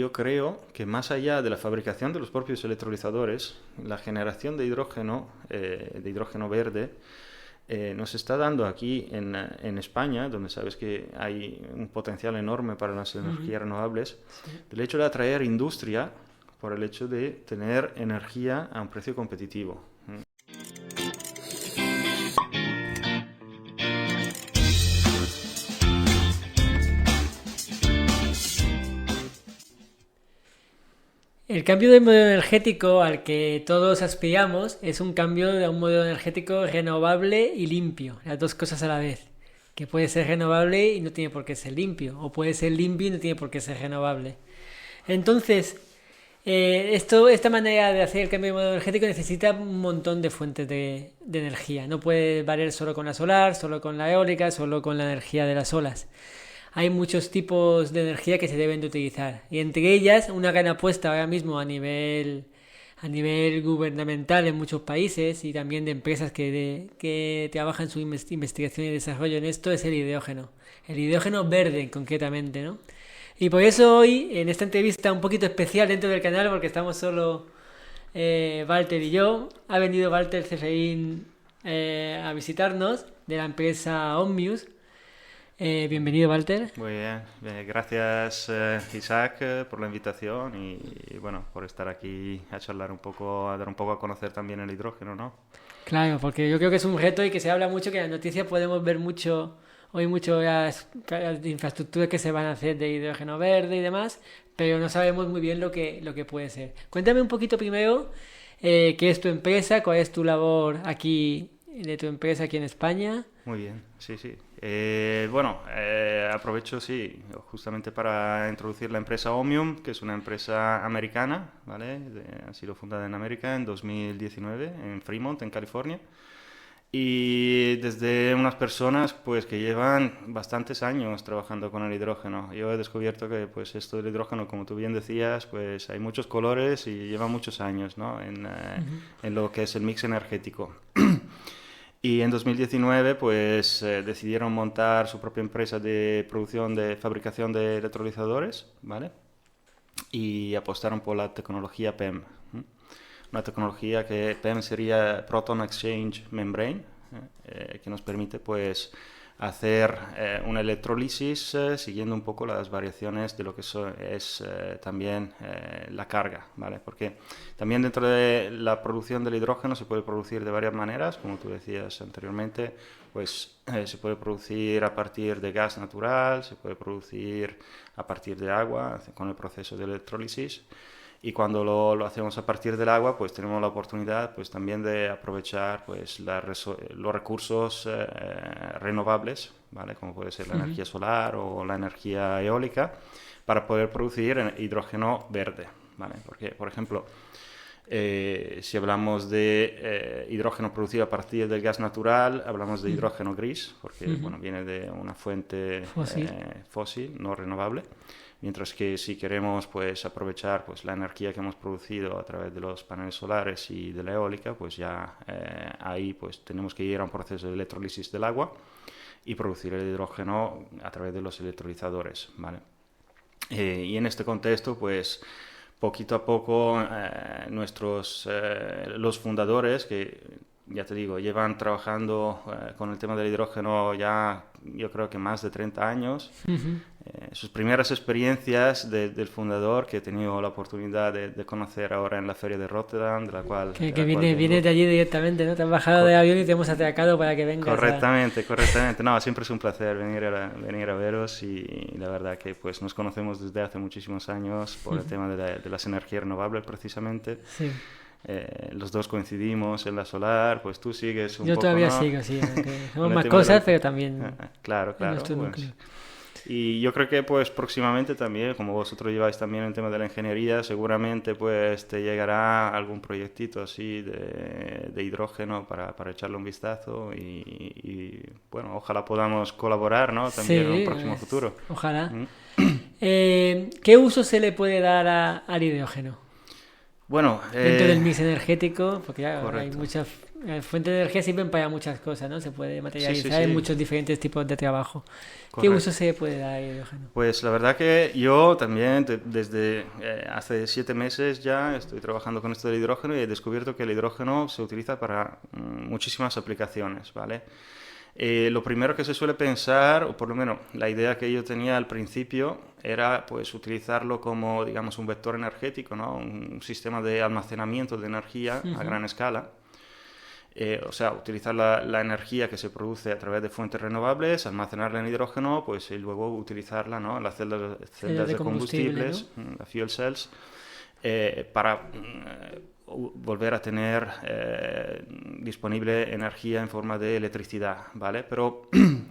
yo creo que más allá de la fabricación de los propios electrolizadores, la generación de hidrógeno verde, nos está dando aquí en España, donde sabes que hay un potencial enorme para las energías renovables, el hecho de atraer industria por el hecho de tener energía a un precio competitivo. El cambio de modelo energético al que todos aspiramos es un cambio de un modelo energético renovable y limpio, las dos cosas a la vez, que puede ser renovable y no tiene por qué ser limpio, o puede ser limpio y no tiene por qué ser renovable. Entonces, esta manera de hacer el cambio de modelo energético necesita un montón de fuentes de energía. No puede valer solo con la solar, solo con la eólica, solo con la energía de las olas. Hay muchos tipos de energía que se deben de utilizar y entre ellas una gran apuesta ahora mismo a nivel gubernamental en muchos países y también de empresas que trabajan su investigación y desarrollo en esto es el hidrógeno verde concretamente, ¿no? Y por eso hoy en esta entrevista un poquito especial dentro del canal, porque estamos solo Walter y yo, ha venido Walter Ceferín a visitarnos de la empresa Ommius. Bienvenido, Walter. Muy bien, gracias Isaac por la invitación y bueno, por estar aquí a charlar un poco, a dar un poco a conocer también el hidrógeno, ¿no? Claro, porque yo creo que es un reto y que se habla mucho, que en las noticias podemos ver hoy mucho las infraestructuras que se van a hacer de hidrógeno verde y demás, pero no sabemos muy bien lo que puede ser. Cuéntame un poquito primero qué es tu empresa, cuál es tu labor aquí de tu empresa aquí en España. Muy bien, sí. Aprovecho, sí, justamente para introducir la empresa Ommium, que es una empresa americana, ¿vale? Ha sido fundada en América en 2019, en Fremont, en California. Y desde unas personas pues que llevan bastantes años trabajando con el hidrógeno. Yo he descubierto que pues esto del hidrógeno, como tú bien decías, pues hay muchos colores y lleva muchos años, ¿no? En lo que es el mix energético. Y en 2019 pues decidieron montar su propia empresa de fabricación de electrolizadores, ¿vale? Y apostaron por la tecnología PEM. Una tecnología que PEM sería Proton Exchange Membrane, que nos permite pues hacer una electrólisis siguiendo un poco las variaciones de lo que es también la carga, ¿vale? Porque también dentro de la producción del hidrógeno se puede producir de varias maneras, como tú decías anteriormente, pues se puede producir a partir de gas natural, se puede producir a partir de agua con el proceso de electrólisis. Y cuando lo hacemos a partir del agua, pues tenemos la oportunidad pues también de aprovechar pues los recursos renovables, ¿vale? Como puede ser la energía solar o la energía eólica, para poder producir hidrógeno verde, ¿vale? Porque, por ejemplo, si hablamos de hidrógeno producido a partir del gas natural, hablamos de hidrógeno gris, porque bueno, viene de una fuente fósil, no renovable. Mientras que si queremos pues aprovechar pues la energía que hemos producido a través de los paneles solares y de la eólica, pues ya ahí pues tenemos que ir a un proceso de electrólisis del agua y producir el hidrógeno a través de los electrolizadores, ¿vale? Y en este contexto pues poquito a poco los fundadores, que ya te digo, llevan trabajando con el tema del hidrógeno ya yo creo que más de 30 años. Sus primeras experiencias del fundador, que he tenido la oportunidad de conocer ahora en la feria de Rotterdam, de la cual... Viene de allí directamente, ¿no? Te has bajado de avión y te hemos atracado para que vengas. Correctamente. No, siempre es un placer venir a veros y la verdad que pues nos conocemos desde hace muchísimos años por el tema de las energías renovables precisamente. Sí. Los dos coincidimos en la solar, pues tú sigues un Yo poco, todavía ¿no? sigo, sí. Somos más cosas, pero también... Claro. Pues. Y yo creo que pues próximamente también, como vosotros lleváis también el tema de la ingeniería, seguramente pues te llegará algún proyectito así de hidrógeno para echarle un vistazo y bueno, ojalá podamos colaborar, ¿no? También en un próximo futuro. Ojalá. ¿Qué uso se le puede dar al hidrógeno? Bueno, Dentro del mix energético, porque ya hay correcto. muchas fuentes de energía sirven para muchas cosas, ¿no? Se puede Sí, sí, materializar en sí, muchos diferentes tipos de trabajo. ¿Qué uso correcto. se puede dar al hidrógeno? Pues la verdad que yo también desde hace 7 meses ya estoy trabajando con esto del hidrógeno y he descubierto que el hidrógeno se utiliza para muchísimas aplicaciones, ¿vale? Lo primero que se suele pensar, o por lo menos la idea que yo tenía al principio, era pues utilizarlo como, digamos, un vector energético, ¿no? Un sistema de almacenamiento de energía a Ujú. gran escala. O sea, utilizar la energía que se produce a través de fuentes renovables, almacenarla en hidrógeno, pues y luego utilizarla, ¿no? En las Celdas celdas de de combustible, ¿no? combustibles, las fuel cells, para volver a tener disponible energía en forma de electricidad, ¿vale? Pero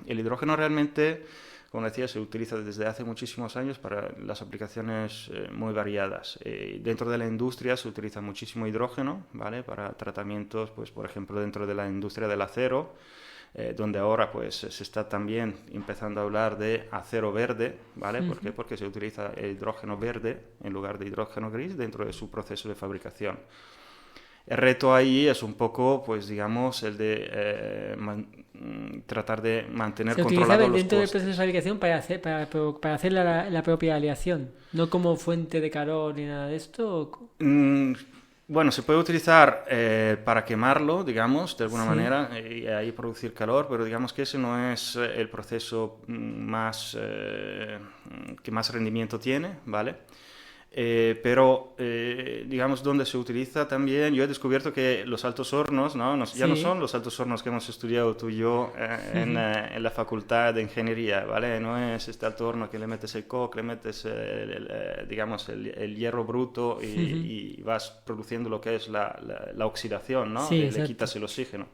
el hidrógeno realmente, como decía, se utiliza desde hace muchísimos años para las aplicaciones muy variadas. Dentro de la industria se utiliza muchísimo hidrógeno, ¿vale? Para tratamientos, pues por ejemplo, dentro de la industria del acero, donde ahora pues se está también empezando a hablar de acero verde, ¿vale? ¿Por qué? Ujú. Porque se utiliza el hidrógeno verde en lugar de hidrógeno gris dentro de su proceso de fabricación. El reto ahí es un poco, pues digamos, el de tratar de mantener Se utiliza controlados los dentro del proceso de costes. fabricación para hacer la propia aleación, no como fuente de calor ni nada de esto. Mm, bueno, se puede utilizar para quemarlo, digamos, de alguna Sí. manera, y ahí producir calor, pero digamos que ese no es el proceso que más rendimiento tiene, ¿vale? Pero, digamos, donde se utiliza también, yo he descubierto que los altos hornos, ¿no? Ya no son Sí. los altos hornos que hemos estudiado tú y yo Ujú. en la facultad de ingeniería, ¿vale? No es este alto horno que le metes el coque, le metes, digamos, el hierro bruto Ujú. y vas produciendo lo que es la oxidación, ¿no? Sí, Le exacto. quitas el oxígeno.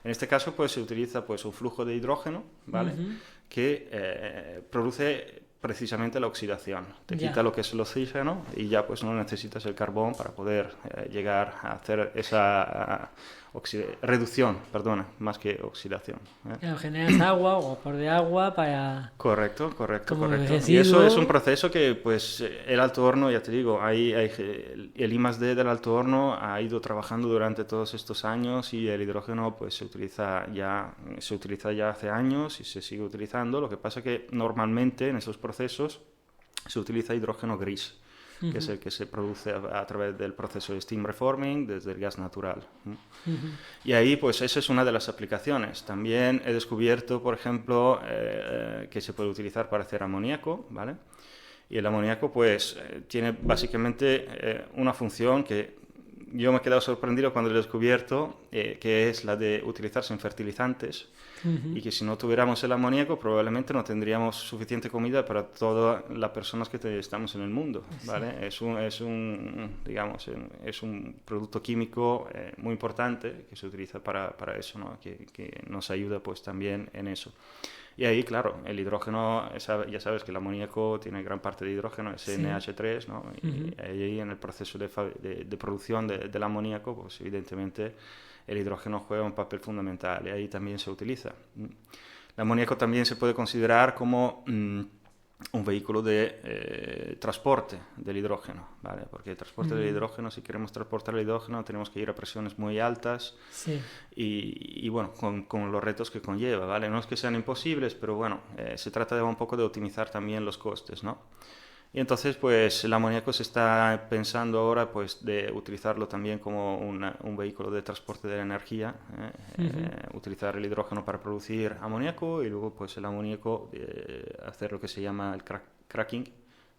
En este caso, pues se utiliza pues un flujo de hidrógeno, ¿vale? Ujú. Que produce precisamente la oxidación. Te quita Ya. lo que es el oxígeno y ya pues no necesitas el carbón para poder llegar a hacer esa reducción, perdona, más que oxidación. ¿Eh? Claro, generas agua o vapor de agua para Correcto, correcto, como correcto. Y eso es un residuo. proceso que, pues, el alto horno, ya te digo, el I+D del alto horno ha ido trabajando durante todos estos años y el hidrógeno, pues, se utiliza ya hace años y se sigue utilizando. Lo que pasa que normalmente en esos procesos se utiliza hidrógeno gris, que es Ujú. el que se produce a través del proceso de steam reforming desde el gas natural. Ujú. Y ahí, pues, esa es una de las aplicaciones. También he descubierto, por ejemplo, que se puede utilizar para hacer amoníaco, ¿vale? Y el amoníaco, pues, tiene básicamente una función que yo me he quedado sorprendido cuando lo he descubierto, que es la de utilizarse en fertilizantes Ujú. y que si no tuviéramos el amoníaco probablemente no tendríamos suficiente comida para todas las personas que estamos en el mundo, Sí. ¿vale? Digamos, es un producto químico muy importante que se utiliza para eso, ¿no? Que nos ayuda pues también en eso. Y ahí, claro, el hidrógeno, ya sabes que el amoníaco tiene gran parte de hidrógeno, es Sí. NH3, ¿no? Y Ujú. ahí en el proceso de producción del amoníaco, pues evidentemente el hidrógeno juega un papel fundamental y ahí también se utiliza. El amoníaco también se puede considerar como un vehículo de transporte del hidrógeno, ¿vale? Porque el transporte del Mm. hidrógeno, si queremos transportar el hidrógeno, tenemos que ir a presiones muy altas Sí. y bueno, con los retos que conlleva, ¿vale? No es que sean imposibles, pero bueno, se trata de un poco de optimizar también los costes, ¿no? Y entonces, pues, el amoníaco se está pensando ahora, pues, de utilizarlo también como un vehículo de transporte de la energía, Ujú. utilizar el hidrógeno para producir amoníaco y luego, pues, el amoníaco hacer lo que se llama el cracking,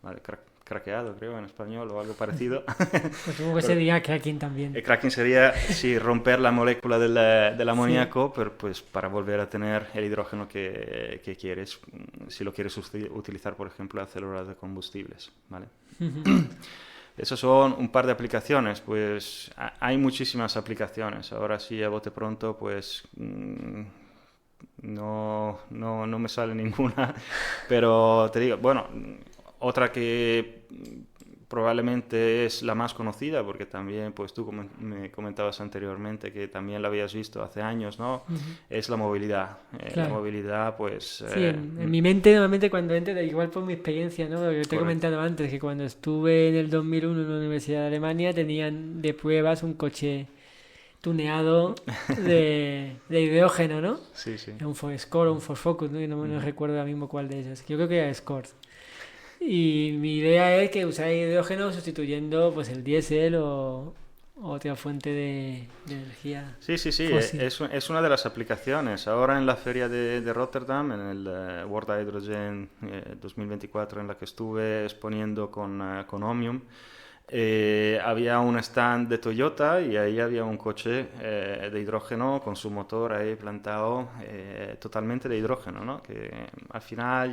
¿vale? Craqueado, creo, en español o algo parecido. Pues supongo que Pero sería cracking también. el cracking sería, sí, romper la molécula del Sí. amoníaco, pero pues para volver a tener el hidrógeno que quieres, si lo quieres utilizar, por ejemplo, en células de combustibles, ¿vale? Ujú. Esos son un par de aplicaciones, pues hay muchísimas aplicaciones. Ahora sí, a bote pronto, pues no me sale ninguna, pero te digo, bueno, otra que probablemente es la más conocida porque también, pues tú me comentabas anteriormente que también la habías visto hace años, ¿no? Es la movilidad. La Claro. movilidad, pues... Sí, en mi mente normalmente cuando entro, igual por mi experiencia, ¿no? Porque yo te he correcto. comentado antes que cuando estuve en el 2001 en la Universidad de Alemania tenían de pruebas un coche tuneado de hidrógeno, ¿no? Sí, sí. Un Ford Escort o un Ford Focus, ¿no? Y no recuerdo ahora mismo cuál de ellos. Yo creo que era Escort. Y mi idea es que usar hidrógeno sustituyendo pues el diésel o otra fuente de energía Sí, sí, sí, fósil. es una de las aplicaciones. Ahora en la feria de Rotterdam, en el World Hydrogen 2024, en la que estuve exponiendo con Omnium, había un stand de Toyota y ahí había un coche de hidrógeno con su motor ahí plantado totalmente de hidrógeno, ¿no? Que al final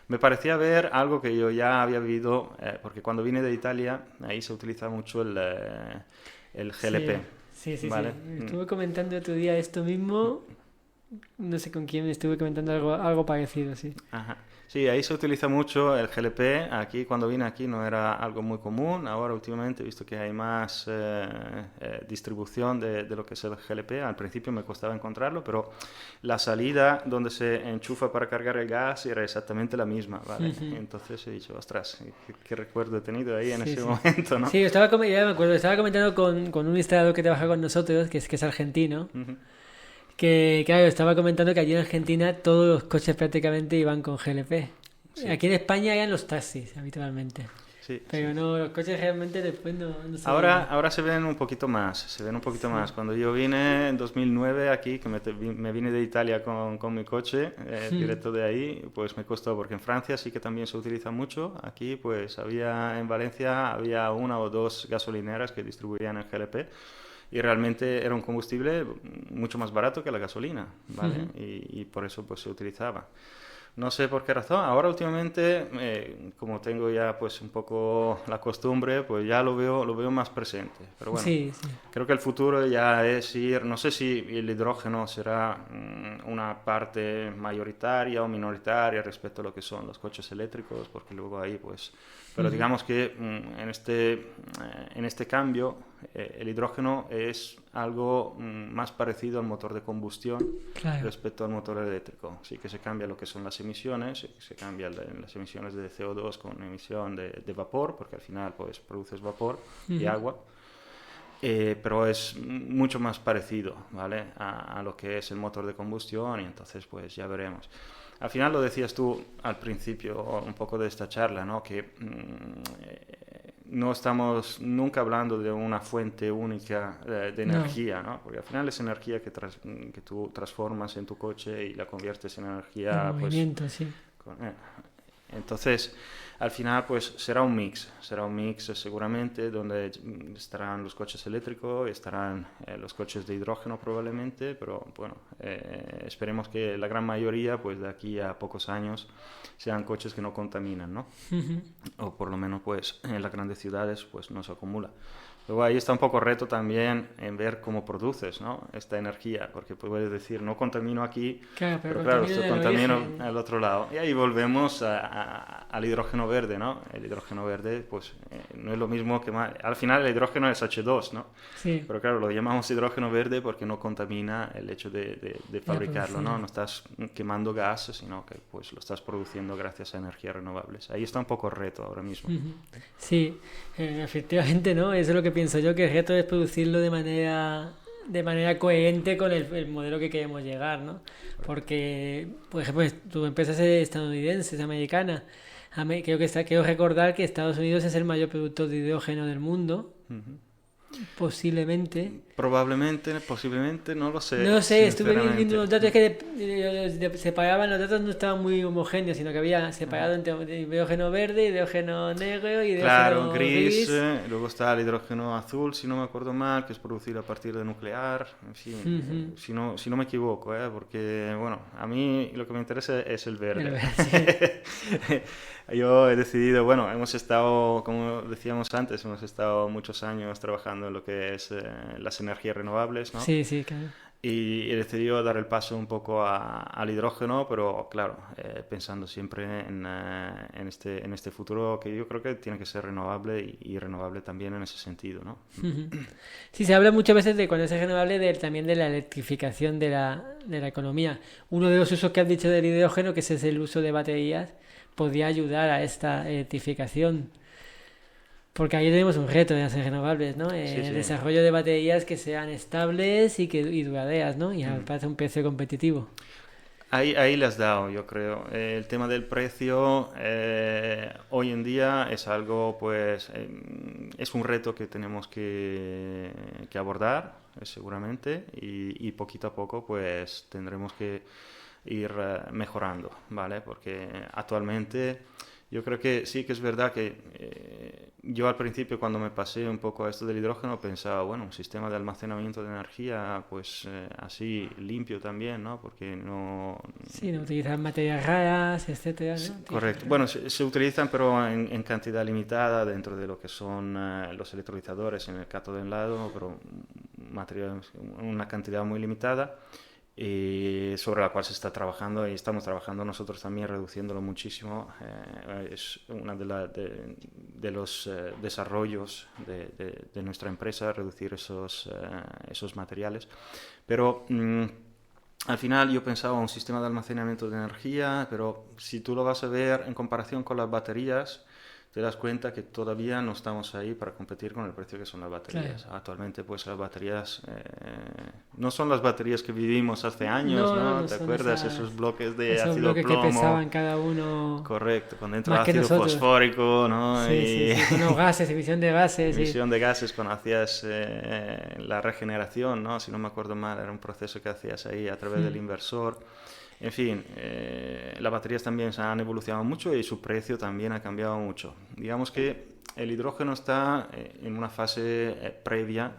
me parecía ver algo que yo ya había vivido, porque cuando vine de Italia, ahí se utiliza mucho el GLP, Sí. ¿vale? Estuve comentando otro día esto mismo, no sé con quién estuve comentando algo parecido, sí. Ajá. Sí, ahí se utiliza mucho el GLP. Aquí, cuando vine aquí, no era algo muy común. Ahora, últimamente, he visto que hay más distribución de lo que es el GLP. Al principio me costaba encontrarlo, pero la salida donde se enchufa para cargar el gas era exactamente la misma, ¿vale? Entonces he dicho, ostras, qué recuerdo he tenido ahí en ese momento, ¿no? Sí, ya me acuerdo, estaba comentando con un instalador que trabaja con nosotros, que es argentino. Que, claro, estaba comentando que allí en Argentina todos los coches prácticamente iban con GLP. Sí. Aquí en España eran los taxis, habitualmente. Sí, Pero sí. no, los coches realmente después no se Ahora se ven un poquito más, más. Cuando yo vine en 2009 aquí, que me vine de Italia con mi coche, directo de ahí, pues me costó, porque en Francia sí que también se utiliza mucho. Aquí, pues en Valencia había una o dos gasolineras que distribuían el GLP. Y realmente era un combustible mucho más barato que la gasolina, ¿vale? Y por eso pues se utilizaba. No sé por qué razón. Ahora últimamente, como tengo ya pues un poco la costumbre, pues ya lo veo más presente. Pero bueno, sí. creo que el futuro ya es ir, no sé si el hidrógeno será una parte mayoritaria o minoritaria respecto a lo que son los coches eléctricos, porque luego ahí pues... Pero digamos que en este cambio el hidrógeno es algo más parecido al motor de combustión respecto al motor eléctrico. Sí que se cambia lo que son las emisiones, se cambian las emisiones de CO2 con emisión de vapor, porque al final pues produces vapor y agua. Pero es mucho más parecido, ¿vale? a lo que es el motor de combustión y entonces pues ya veremos. Al final lo decías tú al principio un poco de esta charla, ¿no? Que no estamos nunca hablando de una fuente única de energía, ¿no? Porque al final es energía que tú transformas en tu coche y la conviertes en energía... En movimiento, pues, sí. Entonces, al final, pues será un mix seguramente, donde estarán los coches eléctricos, estarán los coches de hidrógeno probablemente, pero bueno, esperemos que la gran mayoría, pues de aquí a pocos años, sean coches que no contaminan, ¿no? O por lo menos, pues en las grandes ciudades, pues no se acumula. Luego ahí está un poco reto también en ver cómo produces, ¿no? Esta energía, porque puedes decir, no contamino aquí, pero claro, esto contamino al otro lado. Y ahí volvemos al hidrógeno verde, ¿no? El hidrógeno verde, pues no es lo mismo que... Al final el hidrógeno es H2, ¿no? Sí. Pero claro, lo llamamos hidrógeno verde porque no contamina el hecho de fabricarlo, ¿no? No estás quemando gas, sino que pues lo estás produciendo gracias a energías renovables. Ahí está un poco el reto ahora mismo. Sí, efectivamente, ¿no? Eso es lo que pienso yo, que el reto es producirlo de manera coherente con el modelo que queremos llegar, ¿no? Porque, por ejemplo, tu empresa es estadounidense, es americana. Quiero recordar que Estados Unidos es el mayor productor de hidrógeno del mundo. Posiblemente. Posiblemente, no lo sé. No lo sé, estuve viendo los datos que separaban, los datos no estaban muy homogéneos, sino que había separado entre hidrógeno verde, hidrógeno negro y hidrógeno gris. Luego está el hidrógeno azul, si no me acuerdo mal, que es producido a partir de nuclear. En fin, si no me equivoco, porque, bueno, a mí lo que me interesa es el verde. Sí. Yo he decidido, bueno, hemos estado, como decíamos antes, muchos años trabajando en lo que es las energías renovables, ¿no? Sí, claro. y he decidido dar el paso un poco al hidrógeno, pero claro, pensando siempre en este futuro que yo creo que tiene que ser renovable y renovable también en ese sentido, ¿no? Sí, se habla muchas veces de cuando es renovable también de la electrificación de la economía. Uno de los usos que has dicho del hidrógeno, que ese es el uso de baterías, podría ayudar a esta electrificación. Porque ahí tenemos un reto de las renovables, ¿no? Sí, El sí. desarrollo de baterías que sean estables y duraderas, ¿no? Y aparte un precio competitivo. Ahí le has dado, yo creo. El tema del precio hoy en día es algo, pues, es un reto que tenemos que abordar, seguramente, y poquito a poco, pues, tendremos que ir mejorando, ¿vale? Porque actualmente yo creo que sí que es verdad que yo al principio cuando me pasé un poco a esto del hidrógeno pensaba, bueno, un sistema de almacenamiento de energía pues así limpio también, ¿no? Porque no... Sí, no utilizar materias raras, etcétera, ¿no? Correcto. Bueno, se utilizan pero en cantidad limitada dentro de lo que son los electrolizadores en el cátodo en lado, pero una cantidad muy limitada. Sobre la cual se está trabajando y estamos trabajando nosotros también reduciéndolo muchísimo. Es uno de los desarrollos de nuestra empresa, reducir esos materiales. Pero al final yo pensaba un sistema de almacenamiento de energía, pero si tú lo vas a ver en comparación con las baterías, te das cuenta que todavía no estamos ahí para competir con el precio que son las baterías. Claro. Actualmente, pues las baterías no son las baterías que vivimos hace años, No ¿no? ¿Te acuerdas? Esos bloques de esos ácido bloques plomo. que pesaban cada uno. Correcto, con dentro más que ácido nosotros. fosfórico, ¿no? Sí, con los gases, emisión de gases. Emisión de gases cuando hacías la regeneración, ¿no? Si no me acuerdo mal, era un proceso que hacías ahí a través del inversor. En fin, las baterías también se han evolucionado mucho y su precio también ha cambiado mucho. Digamos que el hidrógeno está en una fase previa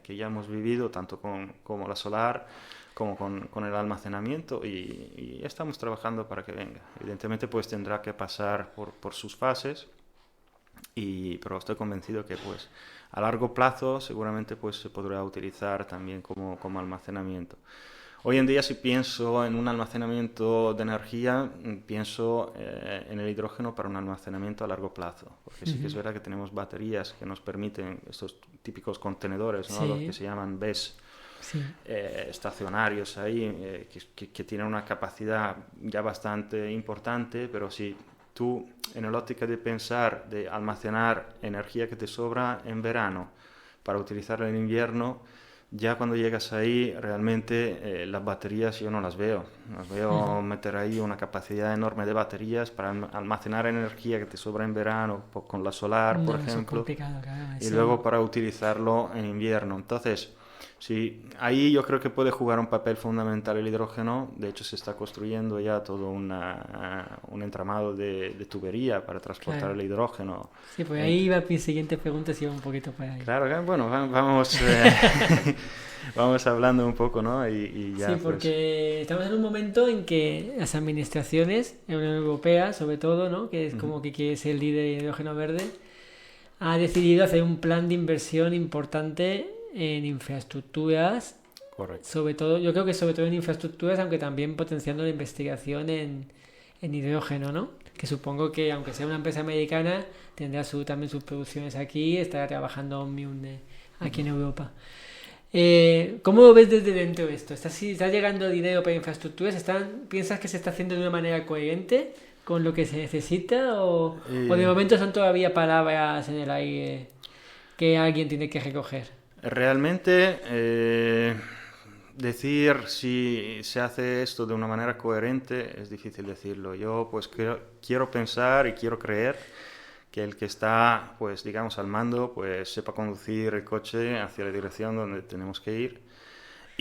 que ya hemos vivido tanto como la solar como con el almacenamiento y estamos trabajando para que venga. Evidentemente pues tendrá que pasar por sus fases, pero estoy convencido que pues a largo plazo seguramente pues se podrá utilizar también como almacenamiento. Hoy en día si pienso en un almacenamiento de energía, pienso en el hidrógeno para un almacenamiento a largo plazo, porque sí que es verdad que tenemos baterías que nos permiten estos típicos contenedores, ¿no? Sí. Los que se llaman BESS, Sí. estacionarios ahí, que tienen una capacidad ya bastante importante, pero si tú en el óptica de pensar de almacenar energía que te sobra en verano para utilizarla en invierno, ya cuando llegas ahí, realmente las baterías yo no las veo. Las veo meter ahí una capacidad enorme de baterías para almacenar energía que te sobra en verano con la solar, por Eso es ejemplo, complicado, claro, y eso. luego para utilizarlo en invierno. Entonces, sí, ahí yo creo que puede jugar un papel fundamental el hidrógeno. De hecho, se está construyendo ya todo un entramado de tubería para transportar Claro. el hidrógeno. Sí, pues ahí iba mi siguiente pregunta, si iba un poquito por ahí. Claro, bueno, vamos, vamos hablando un poco, ¿no? Y ya, Sí, pues, porque estamos en un momento en que las administraciones, la Unión Europea sobre todo, ¿no? Que es como que quiere ser el líder de hidrógeno verde, ha decidido hacer un plan de inversión importante en infraestructuras, correcto. sobre todo, yo creo que sobre todo en infraestructuras, aunque también potenciando la investigación en hidrógeno, ¿no? Que supongo que aunque sea una empresa americana, tendrá también sus producciones aquí, estará trabajando Omnium aquí en Europa. ¿Cómo lo ves desde dentro de esto? ¿Está llegando dinero para infraestructuras? ¿Piensas que se está haciendo de una manera coherente con lo que se necesita? ¿O de momento son todavía palabras en el aire que alguien tiene que recoger? Realmente, decir si se hace esto de una manera coherente es difícil decirlo. Yo pues quiero pensar y quiero creer que el que está, pues digamos, al mando, pues sepa conducir el coche hacia la dirección donde tenemos que ir.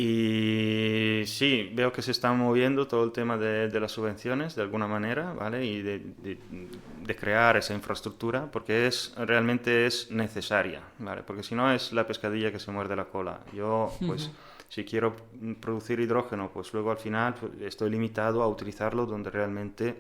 Y sí, veo que se está moviendo todo el tema de las subvenciones de alguna manera, ¿vale? Y de crear esa infraestructura, porque realmente es necesaria, ¿vale? Porque si no es la pescadilla que se muerde la cola. Yo, pues, si quiero producir hidrógeno, pues luego al final pues, estoy limitado a utilizarlo donde realmente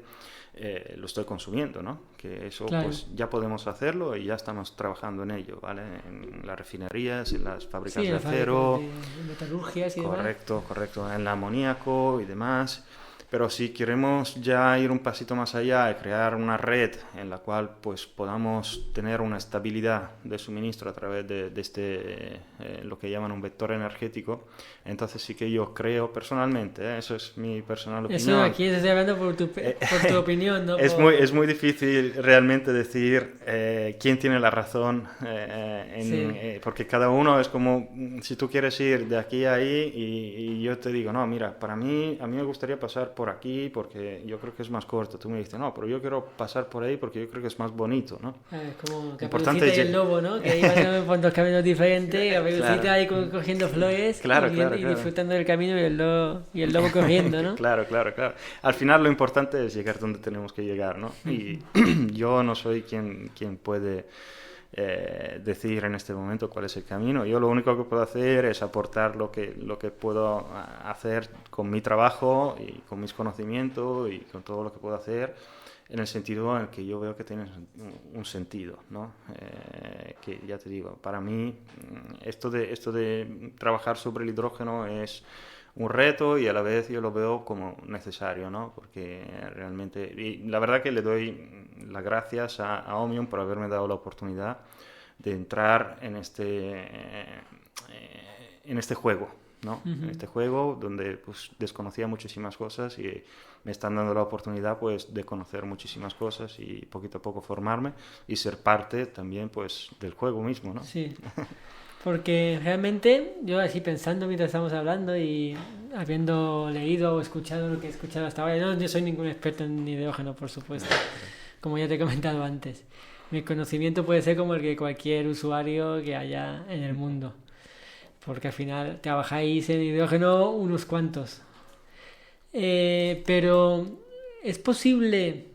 lo estoy consumiendo, ¿no? Que eso Claro. pues ya podemos hacerlo y ya estamos trabajando en ello, ¿vale? En las refinerías, en las fábricas Sí, de la fábrica acero, de metalurgias y demás. correcto, correcto, en el amoníaco y demás. Pero si queremos ya ir un pasito más allá y crear una red en la cual pues podamos tener una estabilidad de suministro a través de este, lo que llaman un vector energético, entonces sí que yo creo personalmente, eso es mi personal Eso opinión. aquí estoy hablando por tu opinión, ¿no? Es muy difícil realmente decir quién tiene la razón, porque cada uno es como, si tú quieres ir de aquí a ahí y yo te digo, no, mira, a mí me gustaría pasar por aquí porque yo creo que es más corto. Tú me dices, no, pero yo quiero pasar por ahí porque yo creo que es más bonito, ¿no? Es como Importante Caperucita y el lobo, ¿no? Que iban por dos caminos diferentes, Caperucita Claro. ahí cogiendo flores Claro, y, claro, y claro. disfrutando del camino y el lobo corriendo, ¿no? Claro, claro, claro. Al final lo importante es llegar donde tenemos que llegar, ¿no? Y yo no soy quien puede decir en este momento cuál es el camino. Yo lo único que puedo hacer es aportar lo que puedo hacer con mi trabajo y con mis conocimientos y con todo lo que puedo hacer en el sentido en el que yo veo que tiene un sentido, ¿no? Que ya te digo, para mí esto de trabajar sobre el hidrógeno es un reto y a la vez yo lo veo como necesario, ¿no? Porque realmente, y la verdad que le doy las gracias a Omnium por haberme dado la oportunidad de entrar en este juego, ¿no? En este juego donde pues desconocía muchísimas cosas y me están dando la oportunidad pues de conocer muchísimas cosas y poquito a poco formarme y ser parte también pues del juego mismo, ¿no? Sí. Porque realmente, yo así pensando mientras estamos hablando y habiendo leído o escuchado lo que he escuchado hasta ahora, no, yo soy ningún experto en hidrógeno, por supuesto, como ya te he comentado antes. Mi conocimiento puede ser como el que cualquier usuario que haya en el mundo, porque al final trabajáis en hidrógeno unos cuantos. Pero es posible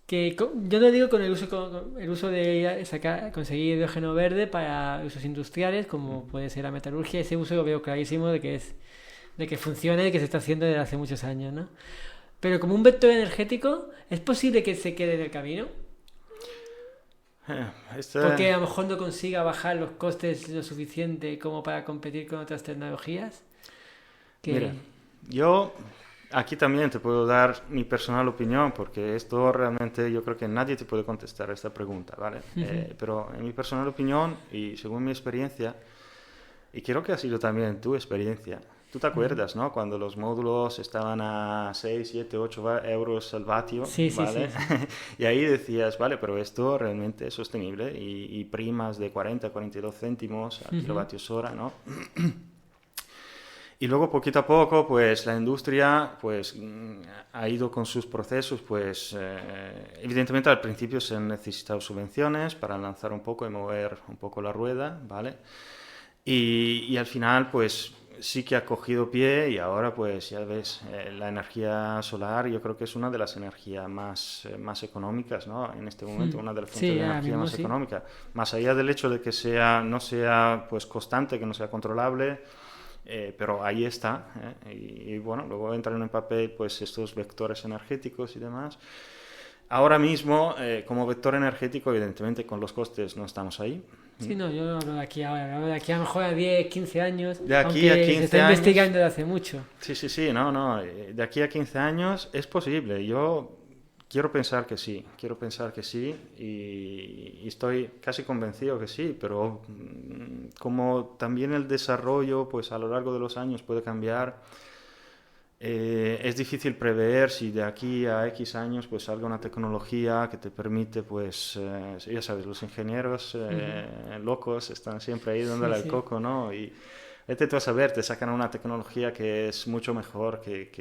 que yo no digo con el uso de conseguir hidrógeno verde para usos industriales, como puede ser la metalurgia. Ese uso lo veo clarísimo de que funciona y que se está haciendo desde hace muchos años, ¿no? Pero como un vector energético, ¿es posible que se quede en el camino? Porque a lo mejor no consiga bajar los costes lo suficiente como para competir con otras tecnologías. Mira, yo aquí también te puedo dar mi personal opinión, porque esto realmente yo creo que nadie te puede contestar esta pregunta, ¿vale? Pero en mi personal opinión y según mi experiencia, y creo que ha sido también tu experiencia, tú te acuerdas, ¿no? Cuando los módulos estaban a 6, 7, 8 euros al vatio, Sí, ¿vale? sí. Y ahí decías, vale, pero esto realmente es sostenible y primas de 40, 42 céntimos a kilovatios hora, ¿no? Y luego poquito a poco, pues la industria pues ha ido con sus procesos, pues evidentemente al principio se han necesitado subvenciones para lanzar un poco y mover un poco la rueda, ¿vale? Y al final pues sí que ha cogido pie y ahora pues ya ves, la energía solar yo creo que es una de las energías más económicas, ¿no? En este momento, una de las fuentes de energía más económicas. Más allá del hecho de que no sea pues constante, que no sea controlable, pero ahí está, y bueno, luego entran en papel pues estos vectores energéticos y demás. Ahora mismo, como vector energético, evidentemente con los costes no estamos ahí. Sí, no, yo no hablo de aquí ahora, hablo de aquí a lo mejor a 10, 15 años, De aquí aunque a 15 se está años, investigando desde hace mucho. Sí, no, de aquí a 15 años es posible. Yo quiero pensar que sí y estoy casi convencido que sí, pero como también el desarrollo pues a lo largo de los años puede cambiar, es difícil prever si de aquí a X años pues salga una tecnología que te permite pues, ya sabes, los ingenieros locos están siempre ahí dándole al coco, ¿no? Y vete tú a saber, te sacan una tecnología que es mucho mejor que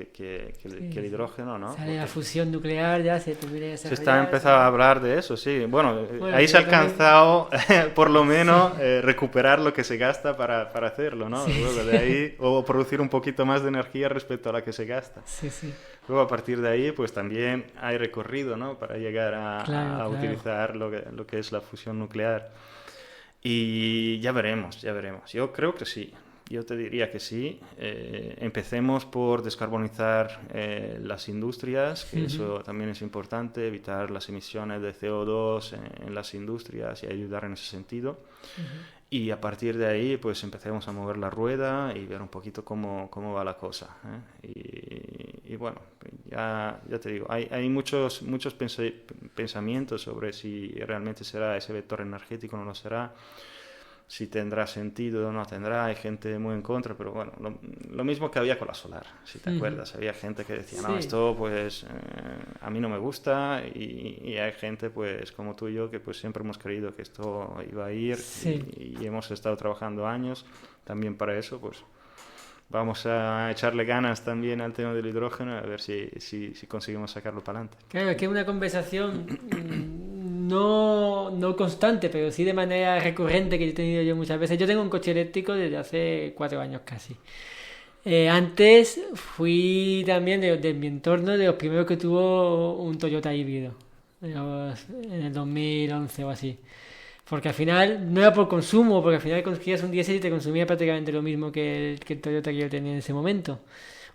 el hidrógeno, ¿no? Sale la fusión nuclear, ya se termina de Se está empezando a hablar de eso, sí. Bueno, ahí se ha también... alcanzado, por lo menos, recuperar lo que se gasta para hacerlo, ¿no? Luego de ahí, o producir un poquito más de energía respecto a la que se gasta. Sí. Luego, a partir de ahí, pues también hay recorrido, ¿no? Para llegar a utilizar lo que es la fusión nuclear. Y ya veremos. Yo creo que sí. Yo te diría que sí. Empecemos por descarbonizar las industrias, que eso también es importante, evitar las emisiones de CO2 en las industrias y ayudar en ese sentido. Y a partir de ahí, pues empecemos a mover la rueda y ver un poquito cómo va la cosa, ¿eh? Y bueno, ya te digo, hay muchos pensamientos sobre si realmente será ese vector energético o no lo será, si tendrá sentido o no tendrá. Hay gente muy en contra, pero bueno, lo mismo que había con la solar, si te acuerdas. Había gente que decía, no, esto pues a mí no me gusta, y hay gente pues como tú y yo que pues siempre hemos creído que esto iba a ir, y hemos estado trabajando años también para eso. Pues vamos a echarle ganas también al tema del hidrógeno, a ver si conseguimos sacarlo para adelante. Claro, es que es una conversación no constante, pero sí de manera recurrente, que he tenido yo muchas veces. Yo tengo un coche eléctrico desde hace 4 años casi. Antes fui también de mi entorno de los primeros que tuvo un Toyota híbrido, en el 2011 o así. Porque al final no era por consumo, porque al final conseguías un diésel y te consumía prácticamente lo mismo que el Toyota que yo tenía en ese momento.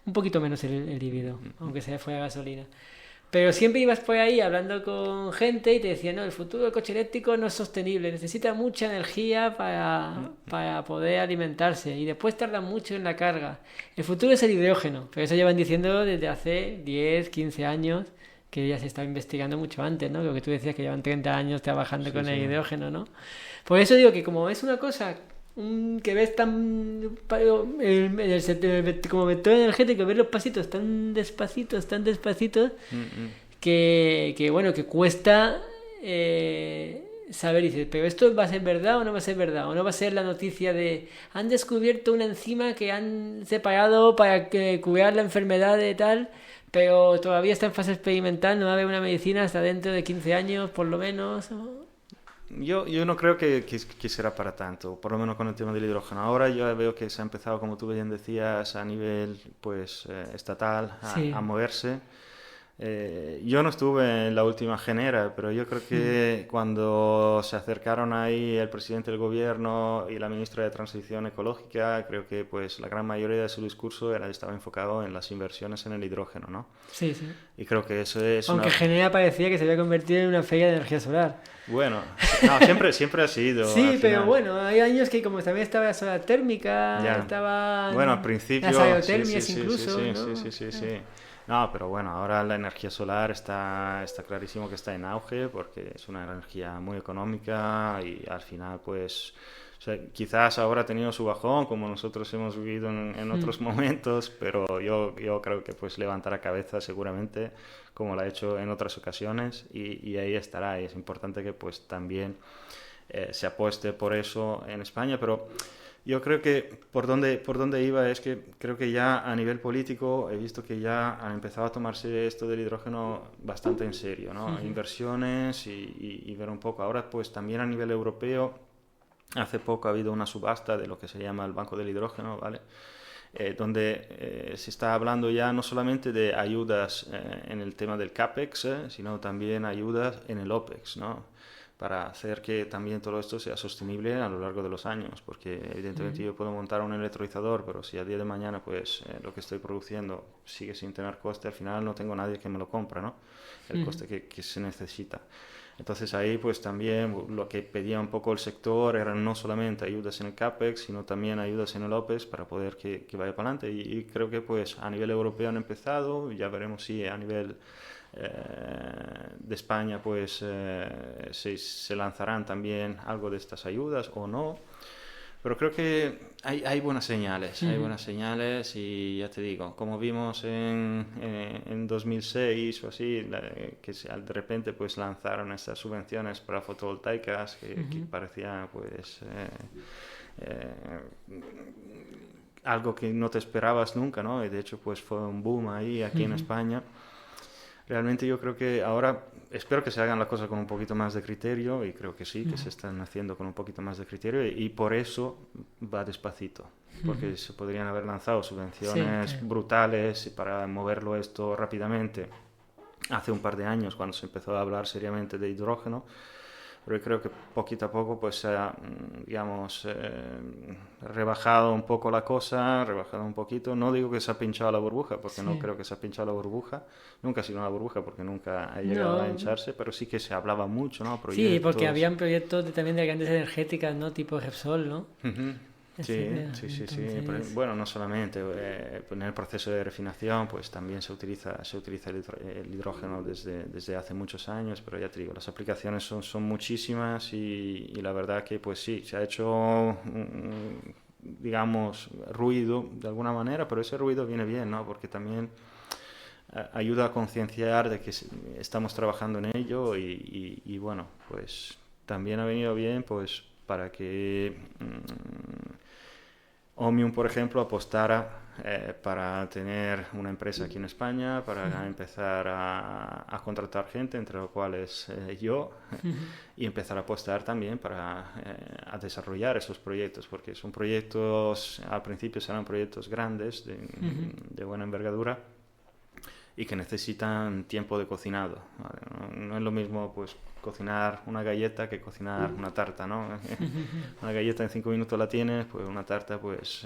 Un poquito menos el híbrido, aunque sea fuera gasolina. Pero siempre ibas por ahí hablando con gente y te decían, no, el futuro del coche eléctrico no es sostenible, necesita mucha energía para poder alimentarse y después tarda mucho en la carga. El futuro es el hidrógeno, pero eso llevan diciendo desde hace 10, 15 años, que ya se estaba investigando mucho antes, ¿no? Lo que tú decías, que llevan 30 años trabajando con el hidrógeno, ¿no? Por eso digo que como es una cosa que ves tan como vector energético, ves los pasitos tan despacitos que bueno, que cuesta saber, y dices, pero esto va a ser verdad o no va a ser verdad, o no va a ser la noticia de han descubierto una enzima que han separado para curar la enfermedad de tal, pero todavía está en fase experimental, no va a haber una medicina hasta dentro de 15 años por lo menos, ¿no? Yo no creo que será para tanto, por lo menos con el tema del hidrógeno. Ahora yo veo que se ha empezado, como tú bien decías, a nivel pues estatal a moverse. Yo no estuve en la última genera, pero yo creo que cuando se acercaron ahí el presidente del gobierno y la ministra de Transición Ecológica, creo que pues la gran mayoría de su discurso estaba enfocado en las inversiones en el hidrógeno, ¿no? Sí. Y creo que eso es Aunque Genera parecía que se había convertido en una feria de energía solar. Bueno, no, siempre ha sido. Sí, pero bueno, hay años que como también estaba la solar térmica, estaba... Bueno, al principio... Las aerotermias incluso, ¿no? Sí. No, pero bueno, ahora la energía solar está clarísimo que está en auge, porque es una energía muy económica y al final pues... O sea, quizás ahora ha tenido su bajón, como nosotros hemos vivido en otros momentos, pero yo creo que pues levantará cabeza seguramente, como lo ha hecho en otras ocasiones, y ahí estará. Y es importante que pues también se apueste por eso en España, pero yo creo que por donde iba es que creo que ya a nivel político he visto que ya han empezado a tomarse esto del hidrógeno bastante en serio, ¿no? Inversiones y ver un poco. Ahora pues también a nivel europeo, hace poco ha habido una subasta de lo que se llama el Banco del Hidrógeno, ¿vale? Donde se está hablando ya no solamente de ayudas en el tema del CAPEX, sino también ayudas en el OPEX, ¿no? Para hacer que también todo esto sea sostenible a lo largo de los años, porque evidentemente yo puedo montar un electrolizador, pero si a día de mañana pues lo que estoy produciendo sigue sin tener coste, al final no tengo nadie que me lo compra, ¿no? El coste que se necesita. Entonces ahí pues también lo que pedía un poco el sector eran no solamente ayudas en el CAPEX, sino también ayudas en el OPEX para poder que vaya para adelante. Y creo que pues a nivel europeo han empezado, ya veremos si a nivel de España pues se lanzarán también algo de estas ayudas o no. Pero creo que hay buenas señales, y ya te digo, como vimos en 2006 o así, que de repente pues lanzaron estas subvenciones para fotovoltaicas que parecía pues algo que no te esperabas nunca, ¿no? Y de hecho pues fue un boom ahí aquí en España. Realmente yo creo que ahora espero que se hagan las cosas con un poquito más de criterio, y creo que sí, que se están haciendo con un poquito más de criterio, y por eso va despacito, porque se podrían haber lanzado subvenciones brutales para moverlo esto rápidamente hace un par de años, cuando se empezó a hablar seriamente de hidrógeno, pero yo creo que poquito a poco pues se ha, digamos, rebajado un poco la cosa, rebajado un poquito. No digo que se ha pinchado la burbuja, porque no creo que se ha pinchado la burbuja. Nunca ha sido una burbuja porque nunca ha llegado a hincharse, pero sí que se hablaba mucho, ¿no? Sí, porque habían proyectos también de grandes energéticas, ¿no? Tipo Repsol, ¿no? Uh-huh. Sí. Entonces... Bueno, no solamente en el proceso de refinación, pues también se utiliza el hidrógeno desde hace muchos años, pero ya te digo, las aplicaciones son muchísimas y la verdad que pues sí, se ha hecho, digamos, ruido de alguna manera, pero ese ruido viene bien, ¿no? Porque también ayuda a concienciar de que estamos trabajando en ello y bueno, pues también ha venido bien pues para que Omnium, por ejemplo, apostara para tener una empresa aquí en España, para empezar a contratar gente, entre los cuales yo, y empezar a apostar también para a desarrollar esos proyectos, porque son proyectos, al principio serán proyectos grandes, de buena envergadura, y que necesitan tiempo de cocinado, ¿vale? No es lo mismo pues cocinar una galleta que cocinar una tarta, ¿no? Una galleta en 5 minutos la tienes, pues una tarta pues...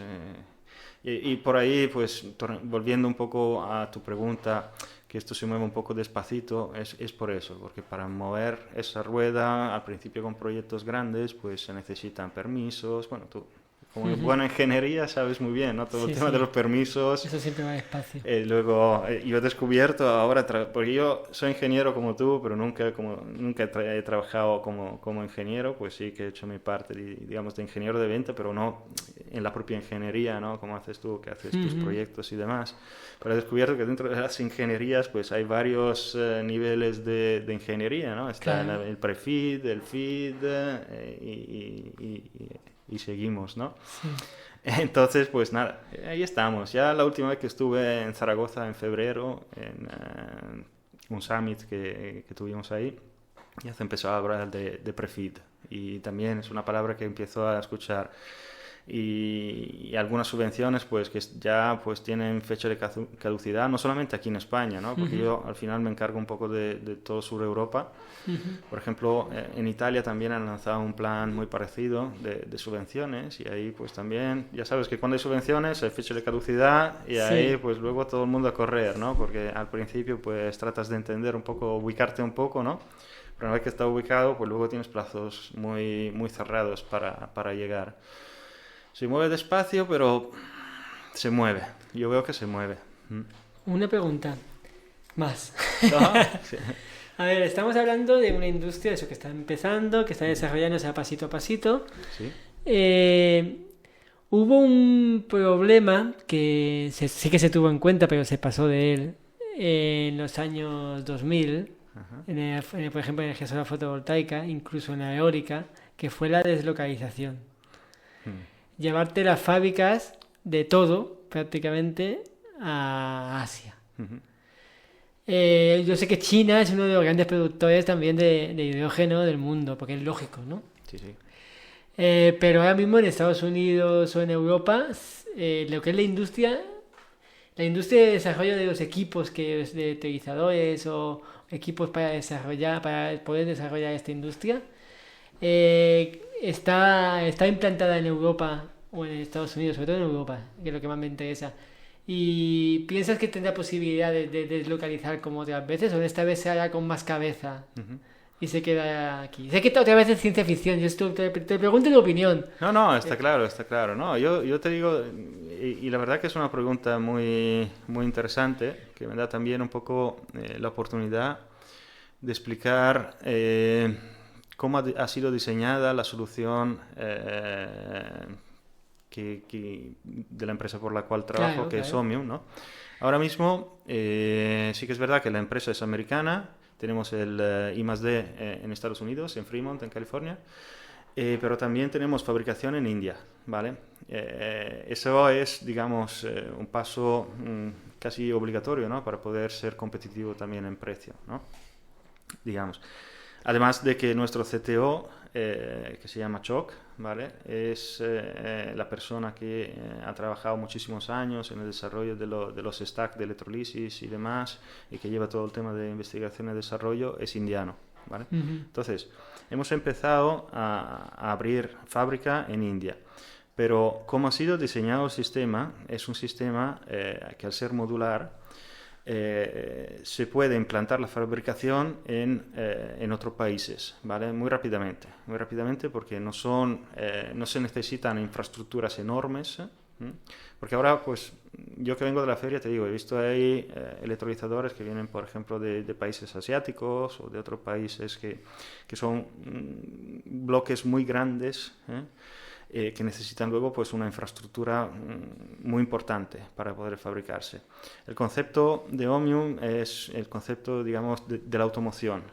Y por ahí, pues volviendo un poco a tu pregunta, que esto se mueve un poco despacito, es por eso, porque para mover esa rueda, al principio con proyectos grandes, pues se necesitan permisos, bueno, tú... Como buena ingeniería sabes muy bien, ¿no? Todo el tema de los permisos. Eso siempre va despacio. Luego, yo he descubierto ahora, porque yo soy ingeniero como tú, pero nunca he trabajado como ingeniero, pues sí que he hecho mi parte, digamos, de ingeniero de venta, pero no en la propia ingeniería, ¿no? Como haces tú, que haces tus proyectos y demás. Pero he descubierto que dentro de las ingenierías, pues hay varios niveles de ingeniería, ¿no? Está el pre-feed, el feed y seguimos, ¿no? Sí. Entonces, pues nada, ahí estamos. Ya la última vez que estuve en Zaragoza en febrero, en un summit que tuvimos ahí, ya se empezó a hablar de pre-feed. Y también es una palabra que empiezo a escuchar. Y algunas subvenciones pues que ya pues tienen fecha de caducidad, no solamente aquí en España, ¿no? Porque yo al final me encargo un poco de todo sur Europa. Por ejemplo, en Italia también han lanzado un plan muy parecido de subvenciones y ahí pues también, ya sabes que cuando hay subvenciones hay fecha de caducidad y ahí pues luego todo el mundo a correr, ¿no? Porque al principio pues tratas de entender un poco, ubicarte un poco, ¿no? Pero una vez que está ubicado pues luego tienes plazos muy, muy cerrados para llegar. Se mueve despacio, pero se mueve. Yo veo que se mueve. Una pregunta más. Sí. A ver, estamos hablando de una industria eso que está empezando, que está desarrollándose a pasito a pasito. Sí. Hubo un problema que sí que se tuvo en cuenta, pero se pasó de él en los años 2000, por ejemplo en energía solar fotovoltaica, incluso en la eólica, que fue la deslocalización. Llevarte las fábricas de todo, prácticamente, a Asia. Yo sé que China es uno de los grandes productores también de hidrógeno del mundo, porque es lógico, ¿no? Sí, sí. Pero ahora mismo en Estados Unidos o en Europa, lo que es la industria de desarrollo de los equipos de utilizadores o equipos para poder desarrollar esta industria, está implantada en Europa o en Estados Unidos, sobre todo en Europa, que es lo que más me interesa. ¿Y piensas que tendrá posibilidad de deslocalizar como otras veces o esta vez se hará con más cabeza y se queda aquí? Sé que otra vez es ciencia ficción, yo te pregunto tu opinión. No, está claro. No, yo te digo, y la verdad que es una pregunta muy, muy interesante, que me da también un poco la oportunidad de explicar cómo ha sido diseñada la solución de la empresa por la cual trabajo, que es Omnium, ¿no? Ahora mismo sí que es verdad que la empresa es americana, tenemos el I+D en Estados Unidos, en Fremont, en California, pero también tenemos fabricación en India, ¿vale? Eso es, digamos, un paso casi obligatorio, ¿no? Para poder ser competitivo también en precio, ¿no? Digamos. Además de que nuestro CTO, que se llama Choc, ¿vale? Es la persona que ha trabajado muchísimos años en el desarrollo de los stacks de electrolisis y demás, y que lleva todo el tema de investigación y desarrollo, es indiano, ¿vale? Entonces, hemos empezado a abrir fábrica en India. Pero como ha sido diseñado el sistema, es un sistema que al ser modular se puede implantar la fabricación en otros países, ¿vale? Muy rápidamente porque no se necesitan infraestructuras enormes, porque ahora, pues, yo que vengo de la feria, te digo, he visto ahí electrolizadores que vienen, por ejemplo, de países asiáticos o de otros países que son bloques muy grandes, que necesitan luego pues una infraestructura muy importante para poder fabricarse. El concepto de Omnium es el concepto, digamos, de la automoción.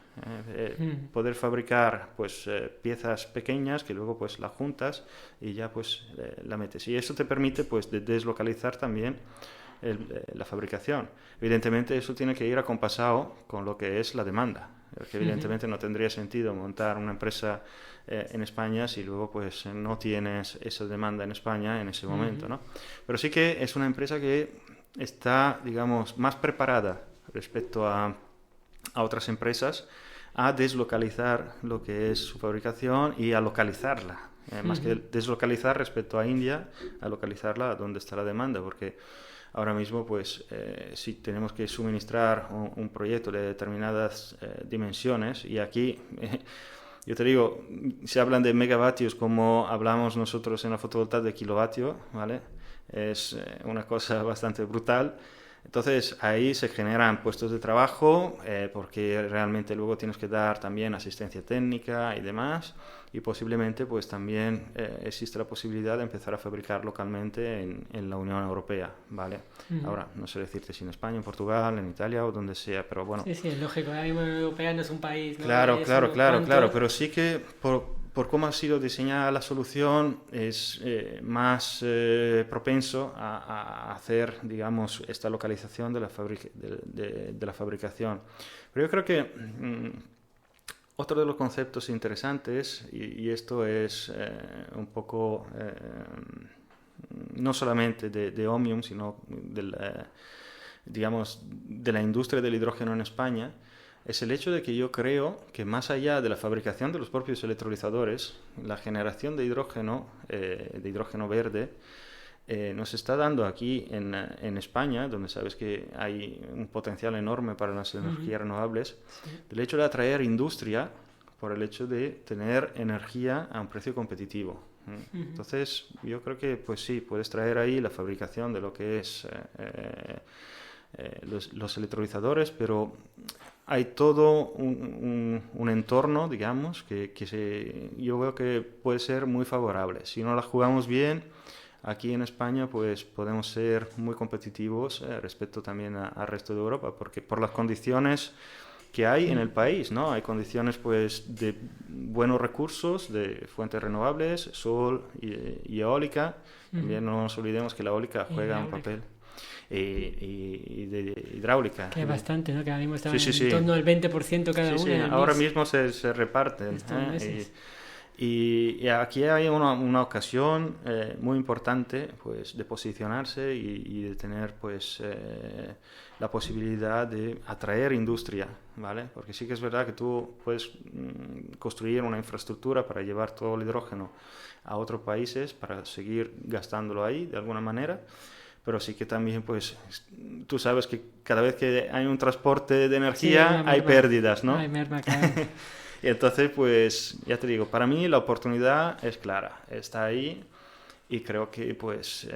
Poder fabricar pues piezas pequeñas que luego pues las juntas y ya pues la metes. Y eso te permite pues deslocalizar también la fabricación. Evidentemente eso tiene que ir acompasado con lo que es la demanda. Porque evidentemente no tendría sentido montar una empresa en España si luego pues no tienes esa demanda en España en ese momento, ¿no? Pero sí que es una empresa que está, digamos, más preparada respecto a otras empresas a deslocalizar lo que es su fabricación y a localizarla. Más que deslocalizar respecto a India, a localizarla donde está la demanda, porque ahora mismo, pues, si tenemos que suministrar un proyecto de determinadas dimensiones, y aquí, yo te digo, se hablan de megavatios como hablamos nosotros en la fotovoltaica de kilovatio, ¿vale? Es una cosa bastante brutal. Entonces, ahí se generan puestos de trabajo, porque realmente luego tienes que dar también asistencia técnica y demás, y posiblemente pues también existe la posibilidad de empezar a fabricar localmente en la Unión Europea, ¿vale? Ahora, no sé decirte si en España, en Portugal, en Italia o donde sea, pero bueno. Sí, es lógico, la Unión Europea no es un país, ¿no? Claro, pero sí que por cómo ha sido diseñada la solución es más propenso a hacer, digamos, esta localización de la fabricación. Pero yo creo que otro de los conceptos interesantes, y esto es un poco no solamente de Omnium, sino digamos, de la industria del hidrógeno en España, es el hecho de que yo creo que más allá de la fabricación de los propios electrolizadores, la generación de hidrógeno verde, nos está dando aquí en España, donde sabes que hay un potencial enorme para las energías renovables, el hecho de atraer industria por el hecho de tener energía a un precio competitivo. Entonces, yo creo que pues sí, puedes traer ahí la fabricación de lo que es los electrolizadores, pero hay todo un entorno, digamos, yo veo que puede ser muy favorable. Si no la jugamos bien, aquí en España pues podemos ser muy competitivos respecto también al resto de Europa, porque por las condiciones que hay en el país, ¿no? Hay condiciones pues de buenos recursos, de fuentes renovables, sol y eólica. También no nos olvidemos que la eólica juega un papel. Y de hidráulica. Que es bastante, ¿no? Que ahora mismo está en torno al 20% cada una. Sí, ahora mismo se reparten. Y aquí hay una ocasión muy importante pues, de posicionarse y de tener pues, la posibilidad de atraer industria, ¿vale? Porque sí que es verdad que tú puedes construir una infraestructura para llevar todo el hidrógeno a otros países para seguir gastándolo ahí de alguna manera, pero sí que también pues tú sabes que cada vez que hay un transporte de energía hay pérdidas, ¿no? Hay merma, claro. Y entonces, pues, ya te digo, para mí la oportunidad es clara, está ahí y creo que, pues,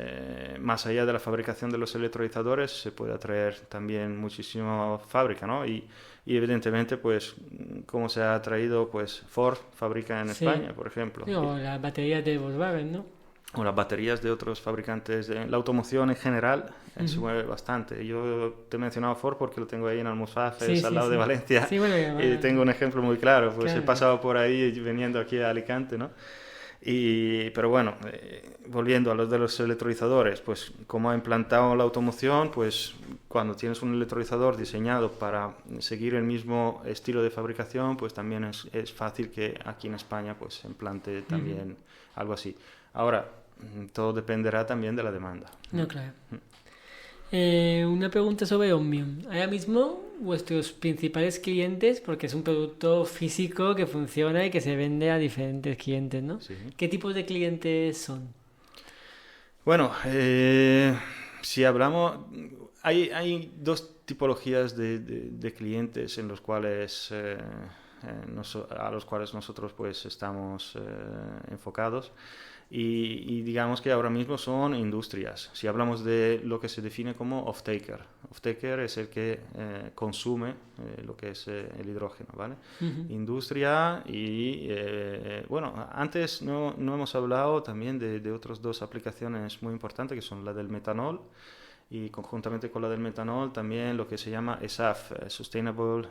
más allá de la fabricación de los electrolizadores, se puede atraer también muchísima fábrica, ¿no? Y evidentemente, pues, como se ha traído, pues, Ford fabrica en España, por ejemplo. O las baterías de Volkswagen, ¿no? O las baterías de otros fabricantes. La automoción en general se mueve bastante. Yo te he mencionado Ford porque lo tengo ahí en Almozafes, al lado de Valencia. Sí, bueno, y tengo un ejemplo muy claro, pues he pasado por ahí viniendo aquí a Alicante, ¿no? Pero bueno, volviendo a los de los electrolizadores, pues como ha implantado la automoción, pues cuando tienes un electrolizador diseñado para seguir el mismo estilo de fabricación, pues también es fácil que aquí en España pues se implante también algo así. Ahora, todo dependerá también de la demanda. No, claro. Una pregunta sobre Omnium. Ahora mismo, vuestros principales clientes, porque es un producto físico que funciona y que se vende a diferentes clientes, ¿no? Sí. ¿Qué tipos de clientes son? Bueno, si hablamos, hay dos tipologías de clientes en los cuales, a los cuales nosotros pues estamos enfocados y digamos que ahora mismo son industrias. Si hablamos de lo que se define como off-taker, off-taker es el que consume lo que es el hidrógeno, ¿vale? Industria y bueno, antes no hemos hablado también de otras dos aplicaciones muy importantes que son la del metanol y conjuntamente con la del metanol también lo que se llama SAF, Sustainable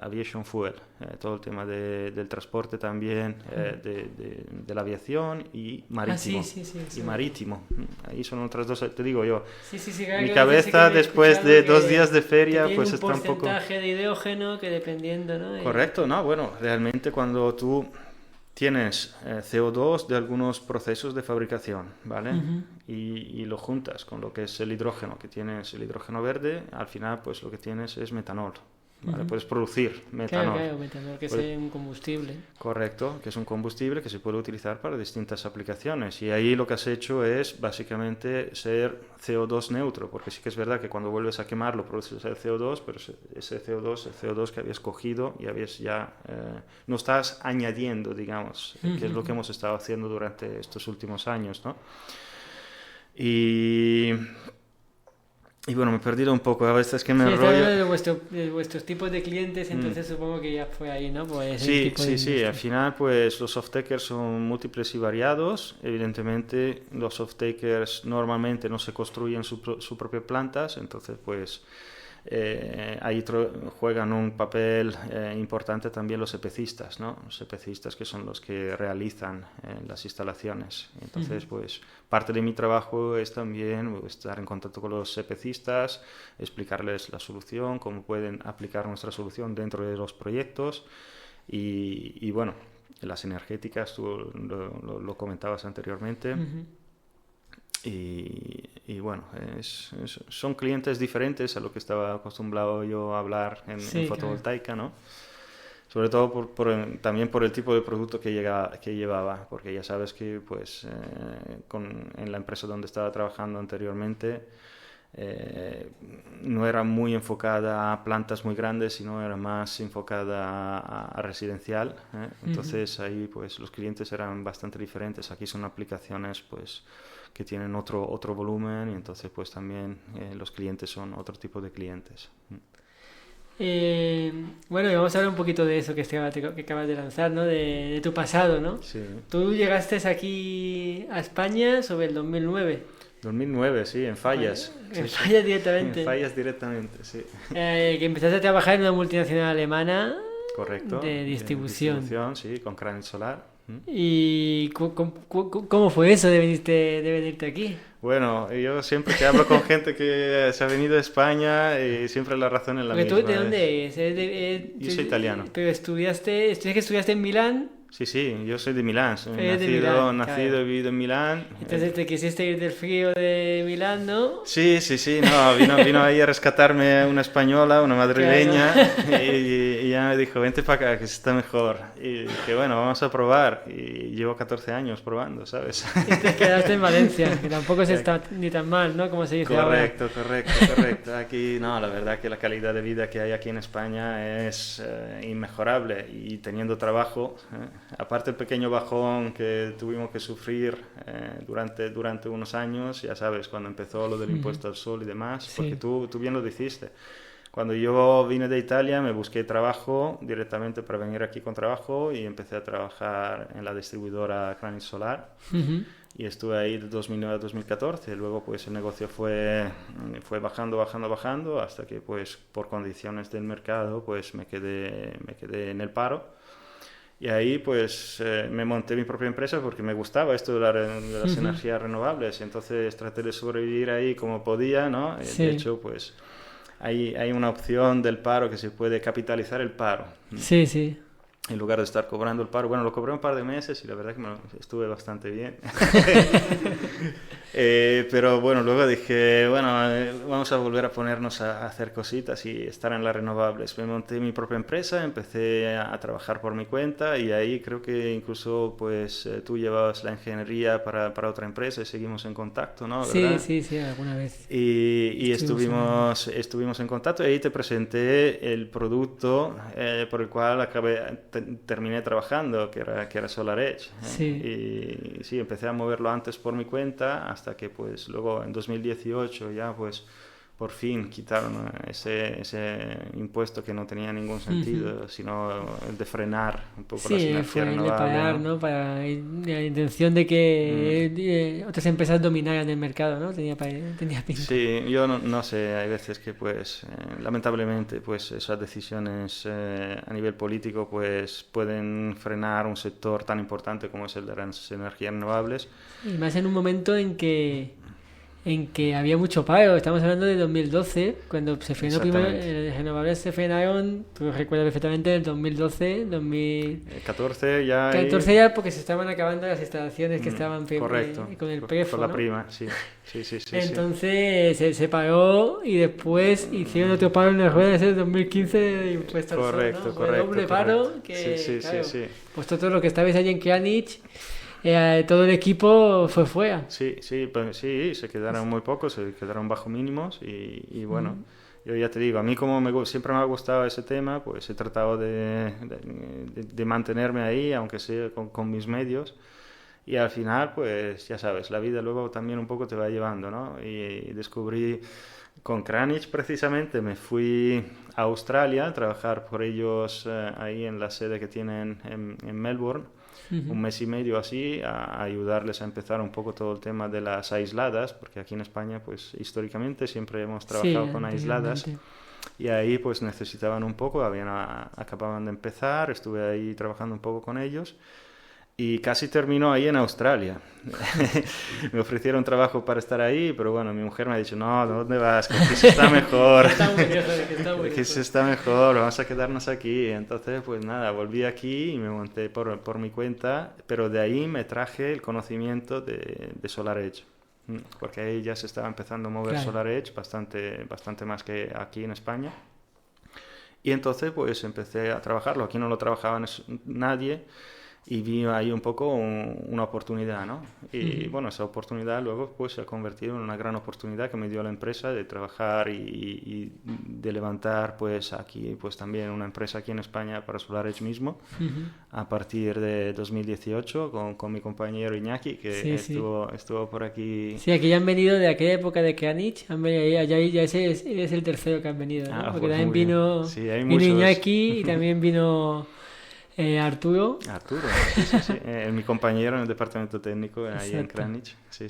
Aviation Fuel, todo el tema del transporte también de la aviación y marítimo. Sí. Y marítimo, ahí son otras dos, te digo yo, Claro, mi que cabeza después de 2 días de feria pues está un poco... un porcentaje de hidrógeno que dependiendo, ¿no? Correcto, no, bueno, realmente cuando tú tienes CO2 de algunos procesos de fabricación, ¿vale? Y lo juntas con lo que es el hidrógeno, que tienes el hidrógeno verde, al final pues lo que tienes es metanol, ¿vale? Puedes producir metanol. Claro, metanol, que es un combustible. Correcto, que es un combustible que se puede utilizar para distintas aplicaciones. Y ahí lo que has hecho es básicamente ser CO2 neutro, porque sí que es verdad que cuando vuelves a quemarlo produces el CO2, pero ese CO2, el CO2 que habías cogido y habías ya... no estás añadiendo, digamos, que es lo que hemos estado haciendo durante estos últimos años, ¿no? Y bueno, me he perdido un poco, a veces que me enrollo. De vuestros tipos de clientes, entonces supongo que ya fue ahí, ¿no? Pues sí, al final pues los off-takers son múltiples y variados. Evidentemente los off-takers normalmente no se construyen sus propias plantas, entonces pues ahí juegan un papel importante también los EPCistas, ¿no? Los EPCistas que son los que realizan las instalaciones. Entonces, pues parte de mi trabajo es también estar en contacto con los EPCistas, explicarles la solución, cómo pueden aplicar nuestra solución dentro de los proyectos y bueno, las energéticas, tú lo comentabas anteriormente. Y bueno, son clientes diferentes a lo que estaba acostumbrado yo a hablar en fotovoltaica, ¿no? Sobre todo también por el tipo de producto que llevaba, porque ya sabes que pues en la empresa donde estaba trabajando anteriormente no era muy enfocada a plantas muy grandes, sino era más enfocada a residencial, entonces ahí pues los clientes eran bastante diferentes. Aquí son aplicaciones pues que tienen otro volumen y entonces pues también los clientes son otro tipo de clientes. Bueno, y vamos a hablar un poquito de eso que acabas de lanzar, ¿no? De tu pasado, ¿no? Sí. Tú llegaste aquí a España sobre el 2009. 2009, sí, en Fallas. En Fallas directamente. En Fallas directamente, sí. Que empezaste a trabajar en una multinacional alemana. Correcto. De distribución. Sí, con Cranit Solar. ¿Y cómo fue eso de venirte aquí? Bueno, yo siempre que hablo con gente que se ha venido a España, siempre la razón es la misma. ¿Tú de dónde eres? Yo soy italiano. Pero estudiaste en Milán. Sí, yo soy de Milán. Nacido y vivido en Milán. Entonces te quisiste ir del frío de Milán, ¿no? Sí, no, vino ahí a rescatarme una española, una madrileña, claro. y ya me dijo, vente para acá, que está mejor. Y dije, bueno, vamos a probar. Y llevo 14 años probando, ¿sabes? Y te quedaste en Valencia, que tampoco se está ni tan mal, ¿no? Como se dice correcto, ahora. Correcto. Aquí, no, la verdad que la calidad de vida que hay aquí en España es inmejorable. Y teniendo trabajo... aparte el pequeño bajón que tuvimos que sufrir durante unos años, ya sabes, cuando empezó lo del impuesto al sol y demás, porque tú bien lo dijiste. Cuando yo vine de Italia me busqué trabajo directamente para venir aquí con trabajo y empecé a trabajar en la distribuidora Cranit Solar y estuve ahí de 2009 a 2014. Luego pues el negocio fue bajando hasta que pues por condiciones del mercado pues me quedé en el paro. Y ahí pues me monté mi propia empresa porque me gustaba esto de las energías renovables. Entonces traté de sobrevivir ahí como podía, ¿no? Sí. De hecho, pues hay una opción del paro que se puede capitalizar el paro. Sí. en lugar de estar cobrando el paro. Bueno, lo cobré un par de meses y la verdad que estuve bastante bien. Pero bueno, luego dije, bueno, vamos a volver a ponernos a hacer cositas y estar en las renovables. Me monté mi propia empresa, empecé a trabajar por mi cuenta y ahí creo que incluso pues tú llevabas la ingeniería para otra empresa y seguimos en contacto, ¿no? ¿Verdad? Sí, alguna vez. Y estuvimos en contacto y ahí te presenté el producto por el cual terminé trabajando, que era SolarEdge. Sí. Y sí, empecé a moverlo antes por mi cuenta hasta que pues luego en 2018 ya pues por fin quitaron ese impuesto que no tenía ningún sentido, sino el de frenar un poco las energías fue renovables. De parar, ¿no? Para la intención de que otras empresas dominaran el mercado, ¿no? Tenía pinta. Sí, yo no sé, hay veces que pues lamentablemente pues esas decisiones a nivel político pues pueden frenar un sector tan importante como es el de las energías renovables. Y más en un momento en que había mucho paro. Estamos hablando de 2012, cuando se frenó primero, las renovables se frenaron, pues recuerdo perfectamente, el 2012, 2014 ya... 14 ya porque se estaban acabando las instalaciones que estaban con el prefo, por la ¿no? prima, sí. Entonces se paró y después hicieron otro paro en las ruedas en el 2015 de impuesto al sol, ¿no? Fue doble paro que, pues todo lo que estabais allí en Kranich, todo el equipo fue fuera. Sí, se quedaron muy pocos, se quedaron bajo mínimos y bueno, yo ya te digo, a mí como siempre me ha gustado ese tema, pues he tratado de mantenerme ahí, aunque sea con mis medios. Y al final, pues ya sabes, la vida luego también un poco te va llevando, ¿no? Y descubrí con Kranich precisamente, me fui a Australia a trabajar por ellos ahí en la sede que tienen en Melbourne. Un mes y medio así, a ayudarles a empezar un poco todo el tema de las aisladas, porque aquí en España, pues históricamente siempre hemos trabajado con aisladas, y ahí pues necesitaban un poco, acababan de empezar, estuve ahí trabajando un poco con ellos, y casi terminó ahí en Australia. Me ofrecieron trabajo para estar ahí, pero bueno, mi mujer me ha dicho, no, ¿dónde vas? Que aquí se está mejor. Aquí se está mejor, vamos a quedarnos aquí. Entonces, pues nada, volví aquí y me monté por mi cuenta, pero de ahí me traje el conocimiento de SolarEdge, porque ahí ya se estaba empezando a mover SolarEdge bastante más que aquí en España. Y entonces, pues empecé a trabajarlo. Aquí no lo trabajaba nadie. Y vi ahí un poco una oportunidad, ¿no? Y bueno, esa oportunidad luego pues se ha convertido en una gran oportunidad que me dio la empresa de trabajar y de levantar pues aquí pues también una empresa aquí en España para SolarEdge mismo a partir de 2018 con mi compañero Iñaki que estuvo por aquí. Sí, aquí ya han venido de aquella época de Kranich, han venido ya ese es el tercero que han venido, ¿no? Porque pues también vino Iñaki y también vino... Arturo, sí. Mi compañero en el departamento técnico ahí en Kranich. Sí.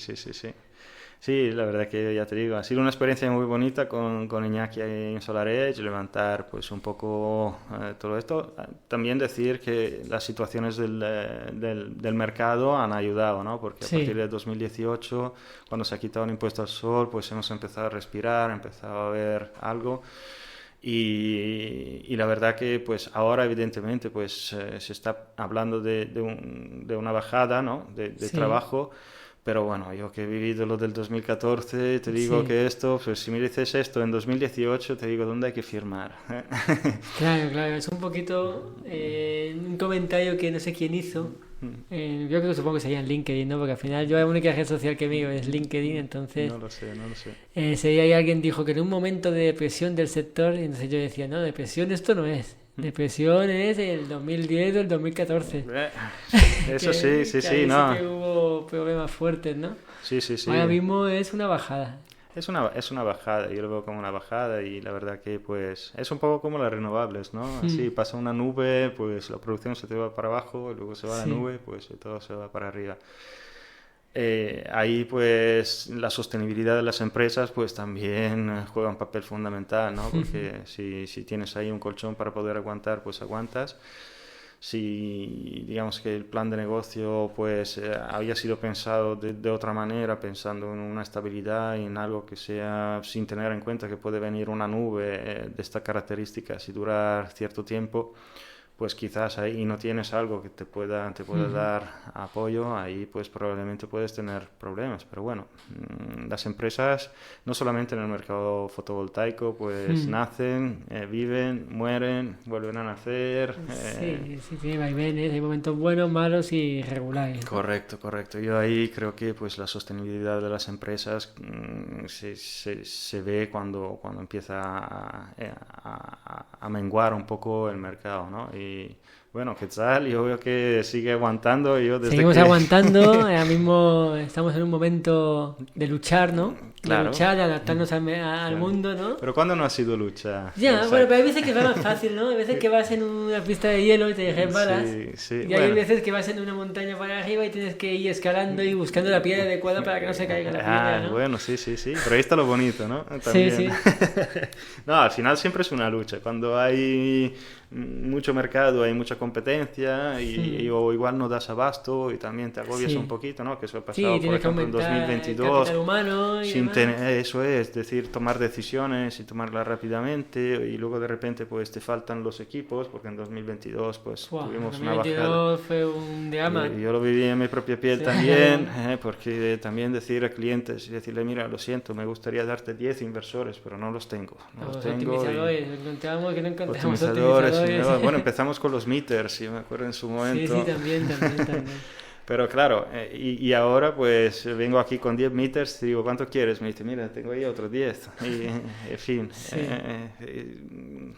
Sí, la verdad que ya te digo, ha sido una experiencia muy bonita con Iñaki ahí en SolarEdge, levantar pues un poco todo esto. También decir que las situaciones del mercado han ayudado, ¿no? Porque a partir de 2018, cuando se ha quitado el impuesto al sol, pues hemos empezado a respirar, empezado a ver algo. Y la verdad que pues ahora evidentemente pues se está hablando de una bajada, ¿no? de trabajo, pero bueno, yo que he vivido lo del 2014 te digo que esto, pues si me dices esto en 2018 te digo dónde hay que firmar. Claro, es un poquito un comentario que no sé quién hizo. Yo creo que supongo que sería en LinkedIn, ¿no? Porque al final yo la única red social que miro es LinkedIn, entonces... No lo sé. Sería ahí alguien dijo que en un momento de depresión del sector, y entonces yo decía, no, depresión esto no es. Depresión es el 2010 o el 2014. Eso sí, ¿no? Sí que hubo problemas fuertes, ¿no? Sí. Ahora mismo es una bajada. Es una bajada, yo lo veo como una bajada y la verdad que pues es un poco como las renovables, ¿no? Así pasa una nube, pues la producción se te va para abajo, y luego se va la nube, pues todo se va para arriba. Ahí pues la sostenibilidad de las empresas pues también juega un papel fundamental, ¿no? Porque si tienes ahí un colchón para poder aguantar, pues aguantas. Si digamos que el plan de negocio pues había sido pensado de otra manera, pensando en una estabilidad y en algo que sea sin tener en cuenta que puede venir una nube de estas características y durar cierto tiempo, pues quizás ahí no tienes algo que te pueda dar apoyo, ahí pues probablemente puedes tener problemas. Pero bueno, las empresas, no solamente en el mercado fotovoltaico, pues nacen, viven, mueren, vuelven a nacer. Sí, vaivenes, hay momentos buenos, malos y regulares. Correcto. Yo ahí creo que pues la sostenibilidad de las empresas se ve cuando empieza a menguar un poco el mercado, ¿no? Y bueno, ¿qué tal? Yo veo que sigue aguantando. Seguimos aguantando, ahora mismo estamos en un momento de luchar, ¿no? Claro. De luchar, de adaptarnos al mundo, ¿no? Pero ¿cuándo no ha sido lucha? Ya, Exacto. bueno, pero hay veces que va más fácil, ¿no? Hay veces que vas en una pista de hielo y te resbalas. Sí, Y hay veces que vas en una montaña para arriba y tienes que ir escalando y buscando la piedra adecuada para que no se caiga la piedra, ¿no? Bueno, sí. Pero ahí está lo bonito, ¿no? También. Sí. No, al final siempre es una lucha. Cuando hay mucho mercado, hay mucha competencia o igual no das abasto y también te agobias un poquito, ¿no? Que eso ha pasado, por ejemplo, en 2022. Humano y sin eso es decir, tomar decisiones y tomarlas rápidamente, y luego de repente pues te faltan los equipos, porque en 2022 pues tuvimos una bajada. Fue un drama. Yo lo viví en mi propia piel también, porque también decir a clientes y decirle, mira, lo siento, me gustaría darte 10 inversores, pero no los tengo. Los optimizadores, encontramos que no encontramos optimizadores. Bueno, empezamos con los meters, sí, me acuerdo en su momento. Sí, también. Pero claro, y ahora pues vengo aquí con 10 meters y digo, ¿cuánto quieres? Me dice, mira, tengo ahí otros 10. Y en fin,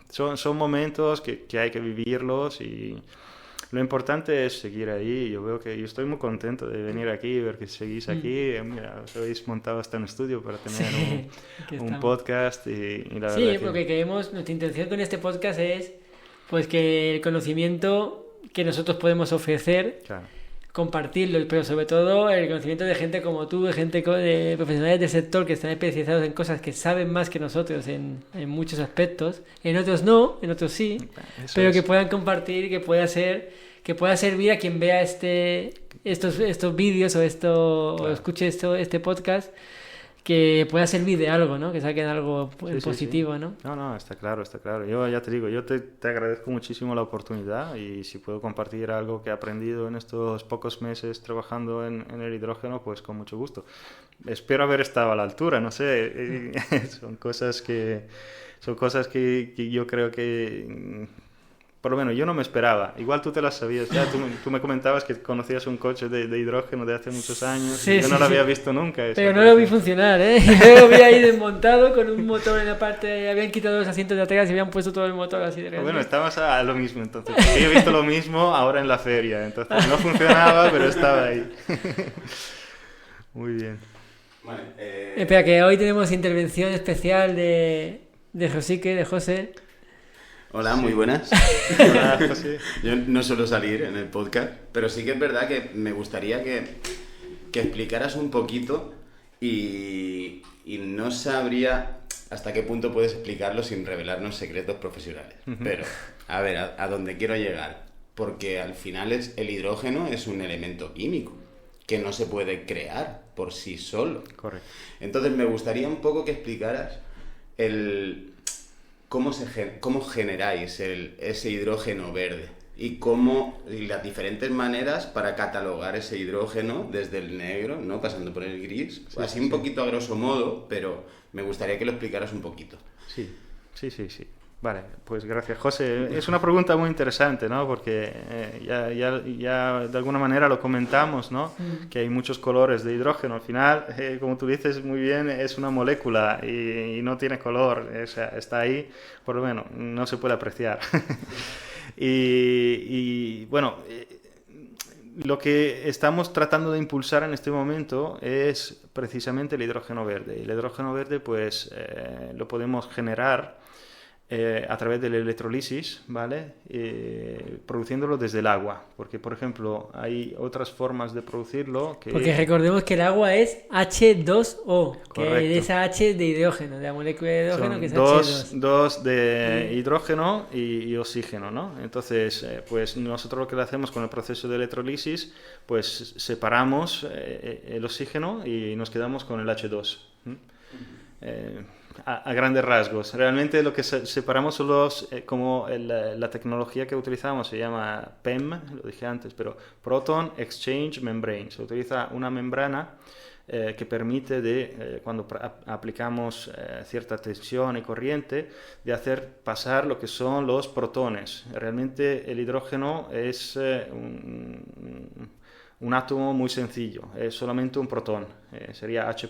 son momentos que hay que vivirlos, y lo importante es seguir ahí. Yo estoy muy contento de venir aquí y ver que seguís aquí. Mira, os habéis montado hasta un estudio para tener un podcast y la verdad Sí, porque nuestra intención con este podcast es pues que el conocimiento que nosotros podemos ofrecer, compartirlo, pero sobre todo el conocimiento de gente como tú, de gente de profesionales del sector que están especializados en cosas que saben más que nosotros en muchos aspectos, en otros no, en otros sí, pero que puedan compartir, que pueda servir a quien vea estos vídeos o escuche este podcast, que pueda servir de algo, ¿no? Que saquen algo positivo, ¿no? No, está claro. Yo ya te digo, yo te agradezco muchísimo la oportunidad, y si puedo compartir algo que he aprendido en estos pocos meses trabajando en el hidrógeno, pues con mucho gusto. Espero haber estado a la altura, no sé, son cosas que yo creo que... Por lo menos yo no me esperaba. Igual tú te las sabías ya. Tú me comentabas que conocías un coche de hidrógeno de hace muchos años. Yo no lo había visto nunca. Pero no lo vi funcionar, ¿eh? Yo lo vi ahí desmontado con un motor en la parte... Habían quitado los asientos de atrás y habían puesto todo el motor así de grande. Bueno, estabas a lo mismo entonces. Yo he visto lo mismo ahora en la feria. Entonces no funcionaba, pero estaba ahí. Muy bien. Vale, Espera, que hoy tenemos intervención especial de José. Hola, muy buenas. Hola, José. Yo no suelo salir en el podcast, pero sí que es verdad que me gustaría que explicaras un poquito, y no sabría hasta qué punto puedes explicarlo sin revelarnos secretos profesionales. Pero, a ver, a dónde quiero llegar. Porque al final el hidrógeno es un elemento químico que no se puede crear por sí solo. Correcto. Entonces me gustaría un poco que explicaras cómo generáis ese hidrógeno verde y las diferentes maneras para catalogar ese hidrógeno desde el negro, ¿no? Pasando por el gris, un poquito a grosso modo, pero me gustaría que lo explicaras un poquito. Sí. Vale, pues gracias, José. Es una pregunta muy interesante, ¿no? Porque ya de alguna manera lo comentamos, ¿no? Que hay muchos colores de hidrógeno. Al final, como tú dices muy bien, es una molécula y no tiene color. O sea, está ahí, por lo menos, no se puede apreciar. y bueno, lo que estamos tratando de impulsar en este momento es precisamente el hidrógeno verde. Y el hidrógeno verde, pues, lo podemos generar a través de la electrolisis, ¿vale? Produciéndolo desde el agua, porque por ejemplo hay otras formas de producirlo porque recordemos que el agua es H2O, que Correcto. es esa H de hidrógeno, de la molécula de hidrógeno. Son que es dos H2 de hidrógeno y oxígeno, ¿no? Entonces, pues nosotros lo que le hacemos con el proceso de electrolisis, pues separamos el oxígeno y nos quedamos con el H2. a grandes rasgos. Realmente lo que separamos son la tecnología que utilizamos se llama PEM, lo dije antes, pero Proton Exchange Membrane. Se utiliza una membrana que permite, cuando aplicamos cierta tensión y corriente, de hacer pasar lo que son los protones. Realmente el hidrógeno es un átomo muy sencillo, es solamente un protón, sería H+,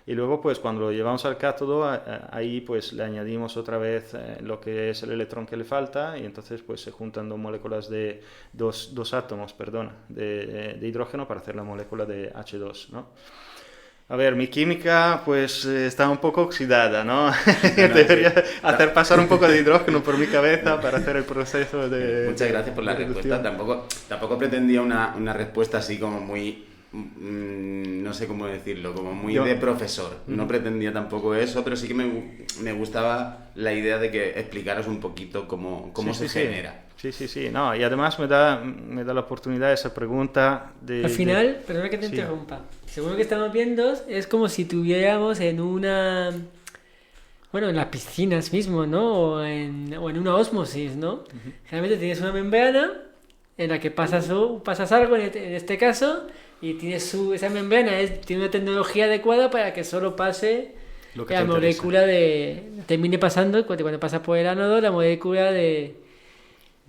y luego pues cuando lo llevamos al cátodo, ahí pues le añadimos otra vez lo que es el electrón que le falta, y entonces pues se juntan dos átomos de hidrógeno para hacer la molécula de H2, ¿no? A ver, mi química pues está un poco oxidada, ¿no? Debería hacer pasar un poco de hidrógeno por mi cabeza para hacer el proceso de... Muchas gracias por la respuesta. Tampoco pretendía una respuesta así como muy... no sé cómo decirlo, como muy de profesor. No pretendía tampoco eso, pero sí que me gustaba la idea de que explicaras un poquito cómo se genera. Sí, no, y además me da la oportunidad esa pregunta de... Al final, perdona que te interrumpa, según lo que estamos viendo, es como si tuviéramos en una... Bueno, en las piscinas mismo, ¿no? O en una ósmosis, ¿no? Uh-huh. Realmente tienes una membrana en la que pasas algo, en este caso, y esa membrana tiene una tecnología adecuada para que solo pase la molécula termine pasando, cuando pasa por el ánodo, la molécula de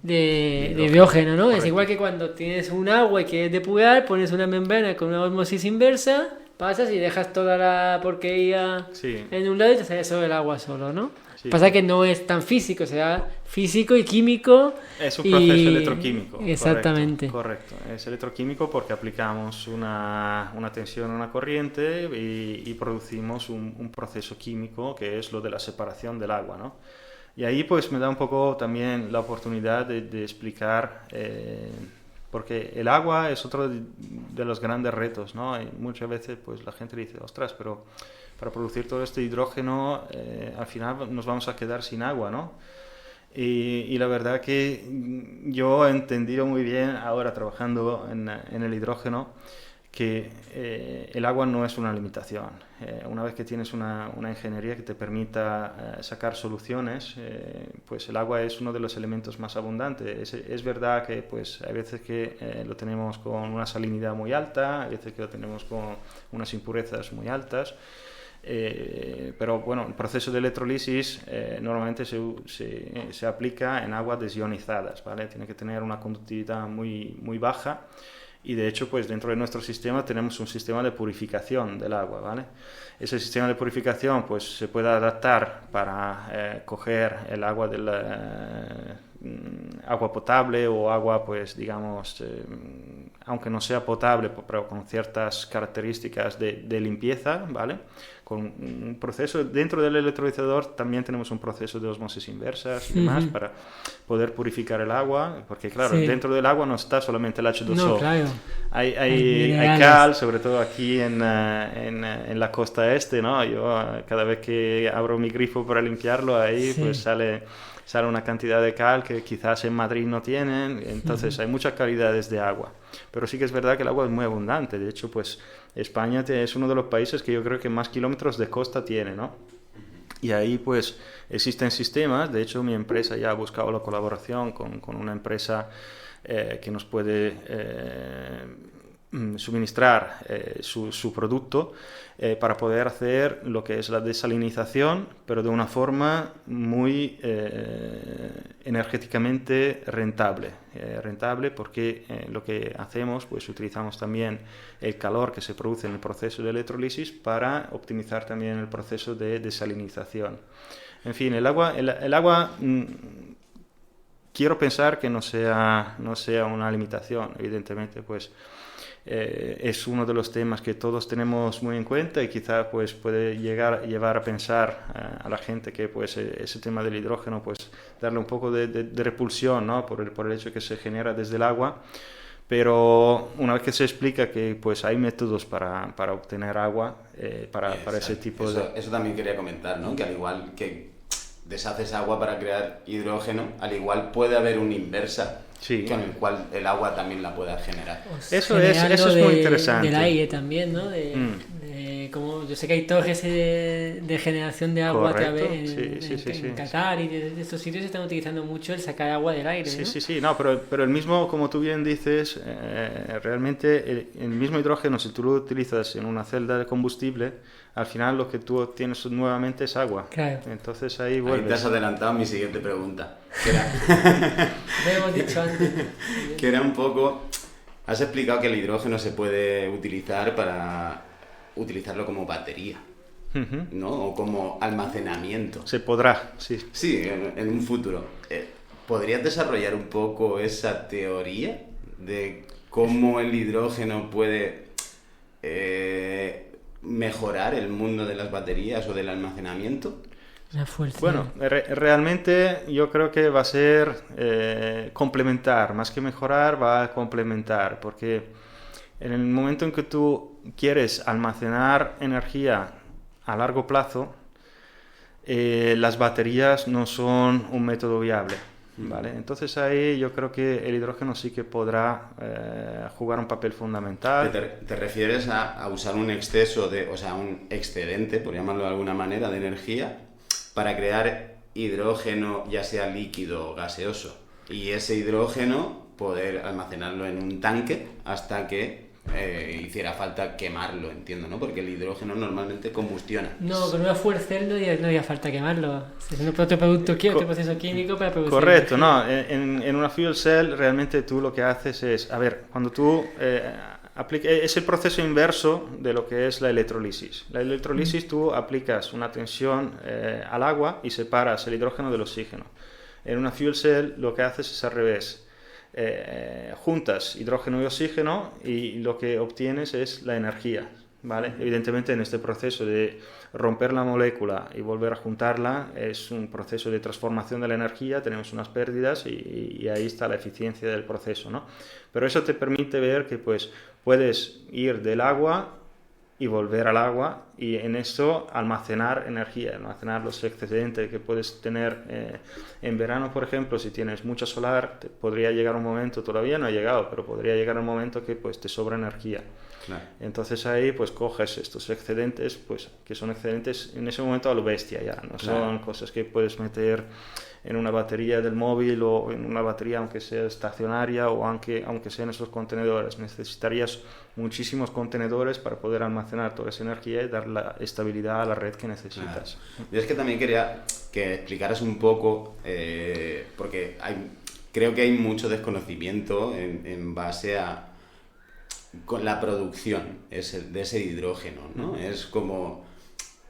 hidrógeno, ¿no? Correcto. Es igual que cuando tienes un agua y quieres depurar, pones una membrana con una osmosis inversa, pasas y dejas toda la porquería en un lado y te sale solo el agua solo, ¿no? Sí. Pasa que no es tan físico, será físico y químico. Es un proceso electroquímico. Exactamente. Correcto. Es electroquímico porque aplicamos una tensión, una corriente y producimos un proceso químico que es lo de la separación del agua, ¿no? Y ahí pues me da un poco también la oportunidad de explicar, porque el agua es otro de los grandes retos, ¿no? Y muchas veces pues la gente dice, ostras, pero para producir todo este hidrógeno al final nos vamos a quedar sin agua, ¿no? Y la verdad que yo he entendido muy bien ahora trabajando en el hidrógeno que el agua no es una limitación. Una vez que tienes una ingeniería que te permita sacar soluciones, pues el agua es uno de los elementos más abundantes. Es verdad que pues, hay veces que lo tenemos con una salinidad muy alta, hay veces que lo tenemos con unas impurezas muy altas, pero bueno, el proceso de electrolisis normalmente se aplica en aguas desionizadas, ¿vale? Tiene que tener una conductividad muy, muy baja. Y de hecho, pues dentro de nuestro sistema tenemos un sistema de purificación del agua, ¿vale? Ese sistema de purificación pues se puede adaptar para coger el agua del agua potable o agua, pues digamos, aunque no sea potable, pero con ciertas características de limpieza, ¿vale? Con un proceso, dentro del electrolizador también tenemos un proceso de osmosis inversas y demás para poder purificar el agua, porque claro, dentro del agua no está solamente el H2O. No, claro. Hay cal, sobre todo aquí en la costa este, ¿no? Yo cada vez que abro mi grifo para limpiarlo, ahí pues sale una cantidad de cal que quizás en Madrid no tienen, entonces hay muchas calidades de agua. Pero sí que es verdad que el agua es muy abundante, de hecho pues España es uno de los países que yo creo que más kilómetros de costa tiene, ¿no? Y ahí pues existen sistemas, de hecho mi empresa ya ha buscado la colaboración con una empresa que nos puede suministrar su producto para poder hacer lo que es la desalinización, pero de una forma muy energéticamente rentable. Rentable porque lo que hacemos, pues utilizamos también el calor que se produce en el proceso de electrolisis para optimizar también el proceso de desalinización. En fin, el agua quiero pensar que no sea una limitación, evidentemente, pues es uno de los temas que todos tenemos muy en cuenta y quizá pues puede llevar a pensar a la gente que pues ese tema del hidrógeno pues darle un poco de repulsión, ¿no? por el hecho que se genera desde el agua, pero una vez que se explica que pues hay métodos para obtener agua para ese tipo eso también quería comentar, ¿no? Que al igual que deshaces agua para crear hidrógeno, al igual puede haber una inversa con el cual el agua también la pueda generar. Eso es muy interesante. Del aire también, ¿no? como yo sé que hay torres de generación de agua Correcto, a través en sí. Qatar y de estos sitios están utilizando mucho el sacar agua del aire, ¿no? Sí, no, pero el mismo, como tú bien dices, realmente el mismo hidrógeno, si tú lo utilizas en una celda de combustible, al final lo que tú obtienes nuevamente es agua. Claro. Entonces ahí Ahí vuelves. te has adelantado a mi siguiente pregunta. Que era, Lo hemos dicho antes. que era un poco... Has explicado que el hidrógeno se puede utilizar para utilizarlo como batería, Ujú. ¿no? O como almacenamiento. Se podrá, sí. Sí, en un futuro. ¿Podrías desarrollar un poco esa teoría de cómo el hidrógeno puede mejorar el mundo de las baterías o del almacenamiento? La fuerza. Bueno, realmente yo creo que va a ser complementar, más que mejorar, va a complementar, porque en el momento en que tú quieres almacenar energía a largo plazo, las baterías no son un método viable, ¿vale? Entonces ahí yo creo que el hidrógeno sí que podrá jugar un papel fundamental. ¿Te refieres a usar un exceso o sea, un excedente, por llamarlo de alguna manera, de energía para crear hidrógeno, ya sea líquido o gaseoso? Y ese hidrógeno poder almacenarlo en un tanque hasta que hiciera falta quemarlo, entiendo, ¿no? Porque el hidrógeno normalmente combustiona. No, con una fuel cell no haría falta quemarlo. Es un otro producto otro proceso químico para producir Correcto, energía. no. En una fuel cell realmente tú lo que haces es, a ver, cuando tú es el proceso inverso de lo que es la electrolisis. La electrolisis tú aplicas una tensión al agua y separas el hidrógeno del oxígeno. En una fuel cell lo que haces es al revés. Juntas hidrógeno y oxígeno y lo que obtienes es la energía, ¿vale? Evidentemente en este proceso de romper la molécula y volver a juntarla es un proceso de transformación de la energía, tenemos unas pérdidas y ahí está la eficiencia del proceso, ¿no? Pero eso te permite ver que pues puedes ir del agua y volver al agua y en eso almacenar energía, almacenar los excedentes que puedes tener en verano, por ejemplo, si tienes mucho solar, podría llegar un momento, todavía no ha llegado, pero podría llegar un momento que pues te sobra energía. Claro. Entonces ahí pues coges estos excedentes, pues que son excedentes en ese momento a lo bestia ya, no son cosas que puedes meter en una batería del móvil o en una batería aunque sea estacionaria o aunque sean esos contenedores. Necesitarías muchísimos contenedores para poder almacenar toda esa energía y dar la estabilidad a la red que necesitas. Claro. Yo es que también quería que explicaras un poco, porque creo que hay mucho desconocimiento en base a con la producción de ese hidrógeno, ¿no? Es como...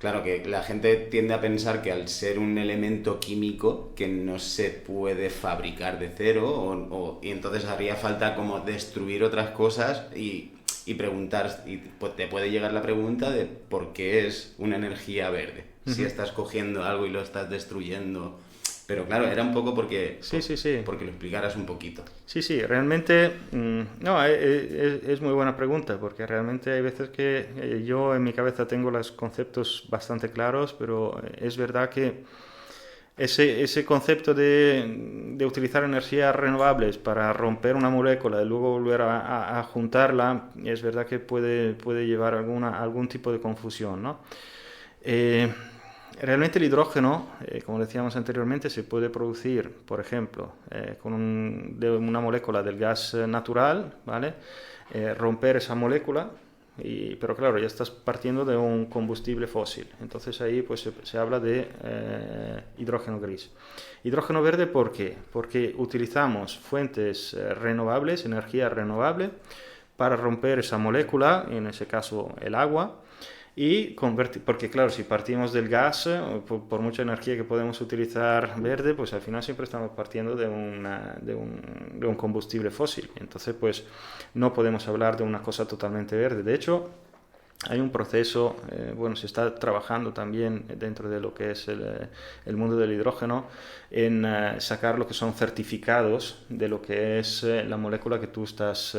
Claro que la gente tiende a pensar que al ser un elemento químico que no se puede fabricar de cero y entonces haría falta como destruir otras cosas y preguntar, y pues te puede llegar la pregunta de por qué es una energía verde, si estás cogiendo algo y lo estás destruyendo. Pero claro, era un poco porque lo explicaras un poquito. Sí, realmente, no, es muy buena pregunta, porque realmente hay veces que yo en mi cabeza tengo los conceptos bastante claros, pero es verdad que ese concepto de utilizar energías renovables para romper una molécula y luego volver a juntarla, es verdad que puede llevar algún tipo de confusión, ¿no? Realmente el hidrógeno, como decíamos anteriormente, se puede producir, por ejemplo, de una molécula del gas natural, ¿vale? Romper esa molécula, pero claro, ya estás partiendo de un combustible fósil. Entonces ahí pues se habla de hidrógeno gris. Hidrógeno verde, ¿por qué? Porque utilizamos fuentes renovables, energía renovable, para romper esa molécula, en ese caso el agua, y convertir, porque claro, si partimos del gas, por mucha energía que podemos utilizar verde, pues al final siempre estamos partiendo de un combustible fósil. Entonces, pues no podemos hablar de una cosa totalmente verde. De hecho, hay un proceso, se está trabajando también dentro de lo que es el mundo del hidrógeno en sacar lo que son certificados de lo que es la molécula que tú estás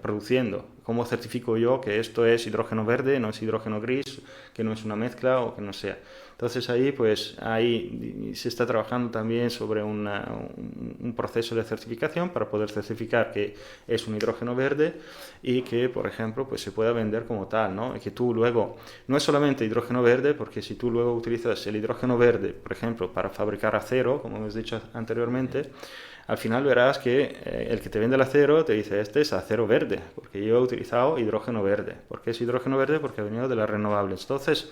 produciendo. ¿cómo certifico yo que esto es hidrógeno verde, no es hidrógeno gris, que no es una mezcla o que no sea? Entonces ahí se está trabajando también sobre un proceso de certificación para poder certificar que es un hidrógeno verde y que, por ejemplo, pues se pueda vender como tal, ¿no? Y que tú luego, no es solamente hidrógeno verde, porque si tú luego utilizas el hidrógeno verde, por ejemplo, para fabricar acero, como hemos dicho anteriormente, al final verás que el que te vende el acero te dice, este es acero verde, porque yo he utilizado hidrógeno verde. ¿Por qué es hidrógeno verde? Porque ha venido de las renovables. Entonces,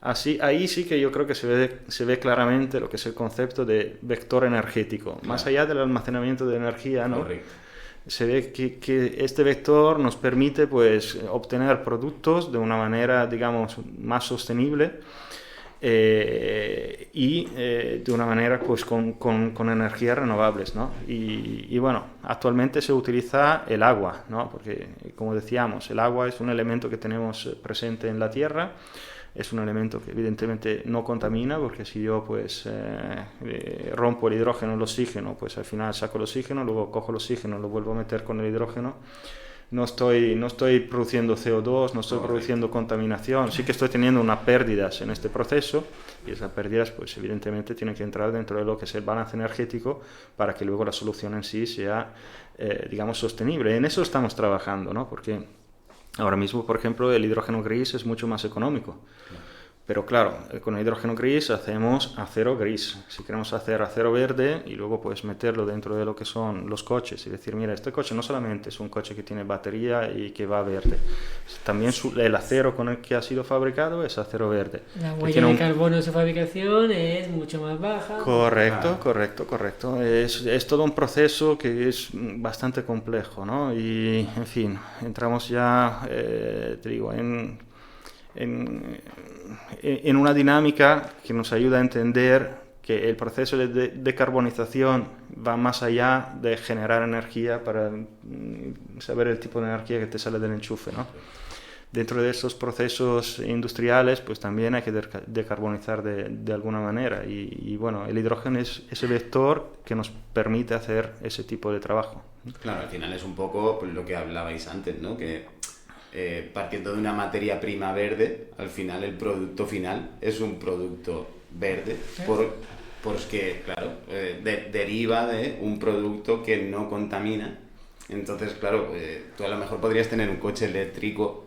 ahí sí que yo creo que se ve claramente lo que es el concepto de vector energético. Claro. Más allá del almacenamiento de energía, ¿no? Correcto. Se ve que este vector nos permite pues obtener productos de una manera, digamos, más sostenible y de una manera pues con energías renovables, ¿no? Y bueno, actualmente se utiliza el agua, ¿no? Porque, como decíamos, el agua es un elemento que tenemos presente en la Tierra. Es un elemento que evidentemente no contamina, porque si yo pues rompo el hidrógeno, el oxígeno, pues al final saco el oxígeno, luego cojo el oxígeno, lo vuelvo a meter con el hidrógeno. No estoy produciendo CO2, no estoy produciendo contaminación. Sí que estoy teniendo unas pérdidas en este proceso, y esas pérdidas pues evidentemente tienen que entrar dentro de lo que es el balance energético para que luego la solución en sí sea digamos sostenible. En eso estamos trabajando, ¿no? Porque ahora mismo, por ejemplo, el hidrógeno gris es mucho más económico. Pero claro, con el hidrógeno gris hacemos acero gris. Si queremos hacer acero verde y luego pues meterlo dentro de lo que son los coches y decir, mira, este coche no solamente es un coche que tiene batería y que va verde, también el acero con el que ha sido fabricado es acero verde. La huella de carbono de su fabricación es mucho más baja. Correcto. Es todo un proceso que es bastante complejo, ¿no? Y, en fin, entramos ya, te digo, en una dinámica que nos ayuda a entender que el proceso de decarbonización va más allá de generar energía para saber el tipo de energía que te sale del enchufe, ¿no? Dentro de esos procesos industriales, pues también hay que decarbonizar de alguna manera. Y bueno, el hidrógeno es ese vector que nos permite hacer ese tipo de trabajo. Claro, al final es un poco pues, lo que hablabais antes, ¿no? Que partiendo de una materia prima verde, al final el producto final es un producto verde porque, claro, deriva de un producto que no contamina. Entonces, claro, tú a lo mejor podrías tener un coche eléctrico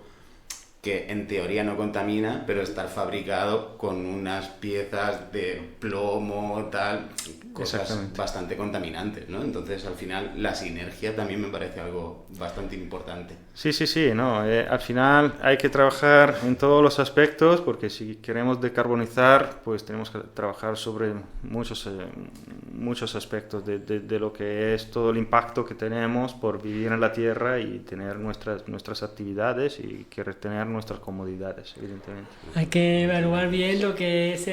que en teoría no contamina, pero estar fabricado con unas piezas de plomo, tal, cosas bastante contaminantes, ¿no? Entonces, al final, la sinergia también me parece algo bastante importante. Sí, no, al final hay que trabajar en todos los aspectos, porque si queremos decarbonizar, pues tenemos que trabajar sobre muchos aspectos de lo que es todo el impacto que tenemos por vivir en la Tierra y tener nuestras actividades y que retener nuestras comodidades, evidentemente. Hay que evaluar bien lo que es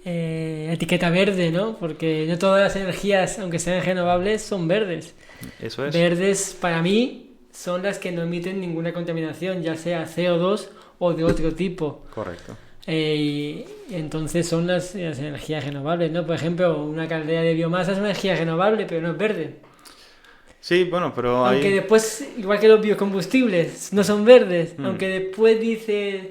etiqueta verde, ¿no? Porque no todas las energías, aunque sean renovables, son verdes. Eso es. Verdes, para mí, son las que no emiten ninguna contaminación, ya sea CO2 o de otro tipo. Correcto. Y entonces son las energías renovables, ¿no? Por ejemplo, una caldera de biomasa es una energía renovable, pero no es verde. Sí, bueno, pero aunque después, igual que los biocombustibles, no son verdes, aunque después dices,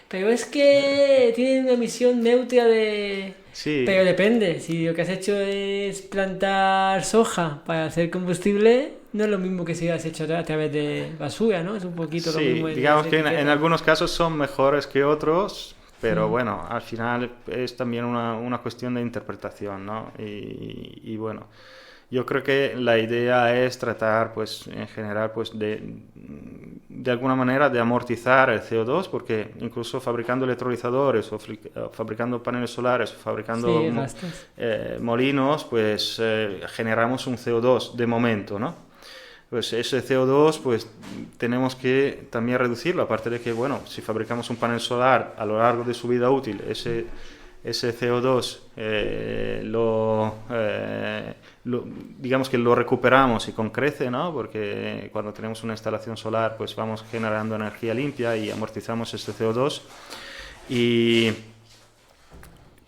pero es que tienen una emisión neutra de... Sí. Pero depende, si lo que has hecho es plantar soja para hacer combustible, no es lo mismo que si lo has hecho a través de basura, ¿no? Es un poquito lo mismo. Sí, digamos que en algunos casos son mejores que otros, pero bueno, al final es también una cuestión de interpretación, ¿no? Y bueno, yo creo que la idea es tratar, pues, en general, pues, de alguna manera de amortizar el CO2, porque incluso fabricando electrolizadores o fabricando paneles solares o fabricando molinos, pues generamos un CO2 de momento, ¿no? Pues ese CO2 pues tenemos que también reducirlo, aparte de que, bueno, si fabricamos un panel solar a lo largo de su vida útil, ese CO2 digamos que lo recuperamos y con crece, ¿no? Porque cuando tenemos una instalación solar pues vamos generando energía limpia y amortizamos este CO2.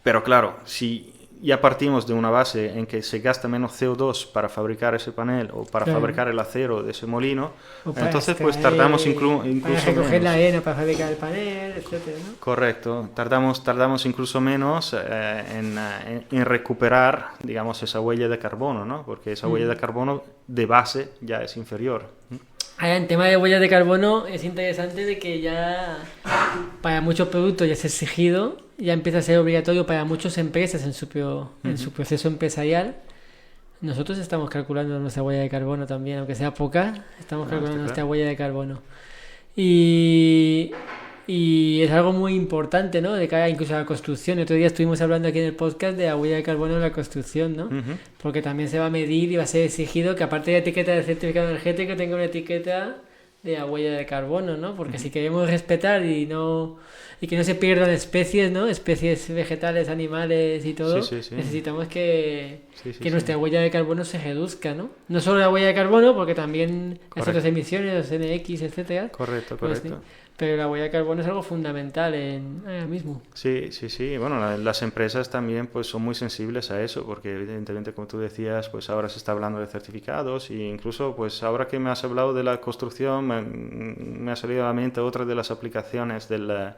Pero claro, si ya partimos de una base en que se gasta menos CO2 para fabricar ese panel o para fabricar el acero de ese molino, entonces pues tardamos incluso para recoger menos. la arena para fabricar el panel, etcétera, ¿no? Correcto, tardamos incluso menos en recuperar, digamos, esa huella de carbono, ¿no? Porque esa huella de carbono de base ya es inferior. Ahora, en tema de huellas de carbono es interesante de que ya para muchos productos ya es exigido, ya empieza a ser obligatorio para muchas empresas en su proceso empresarial. Nosotros estamos calculando nuestra huella de carbono también, aunque sea poca, estamos calculando nuestra huella de carbono. Y es algo muy importante, ¿no? De cara incluso a la construcción. El otro día estuvimos hablando aquí en el podcast de la huella de carbono en la construcción, ¿no? Porque también se va a medir y va a ser exigido que aparte de la etiqueta del certificado energético tenga una etiqueta de la huella de carbono, ¿no? Porque si queremos respetar y que no se pierdan especies, ¿no? Especies vegetales, animales y todo, necesitamos que nuestra huella de carbono se reduzca, ¿no? No solo la huella de carbono, porque también las otras emisiones, los NX, etcétera. Correcto. Pero la huella de carbono es algo fundamental ahora mismo. Sí. Bueno, las empresas también pues son muy sensibles a eso, porque evidentemente, como tú decías, pues ahora se está hablando de certificados e incluso pues ahora que me has hablado de la construcción me ha salido a la mente otra de las aplicaciones del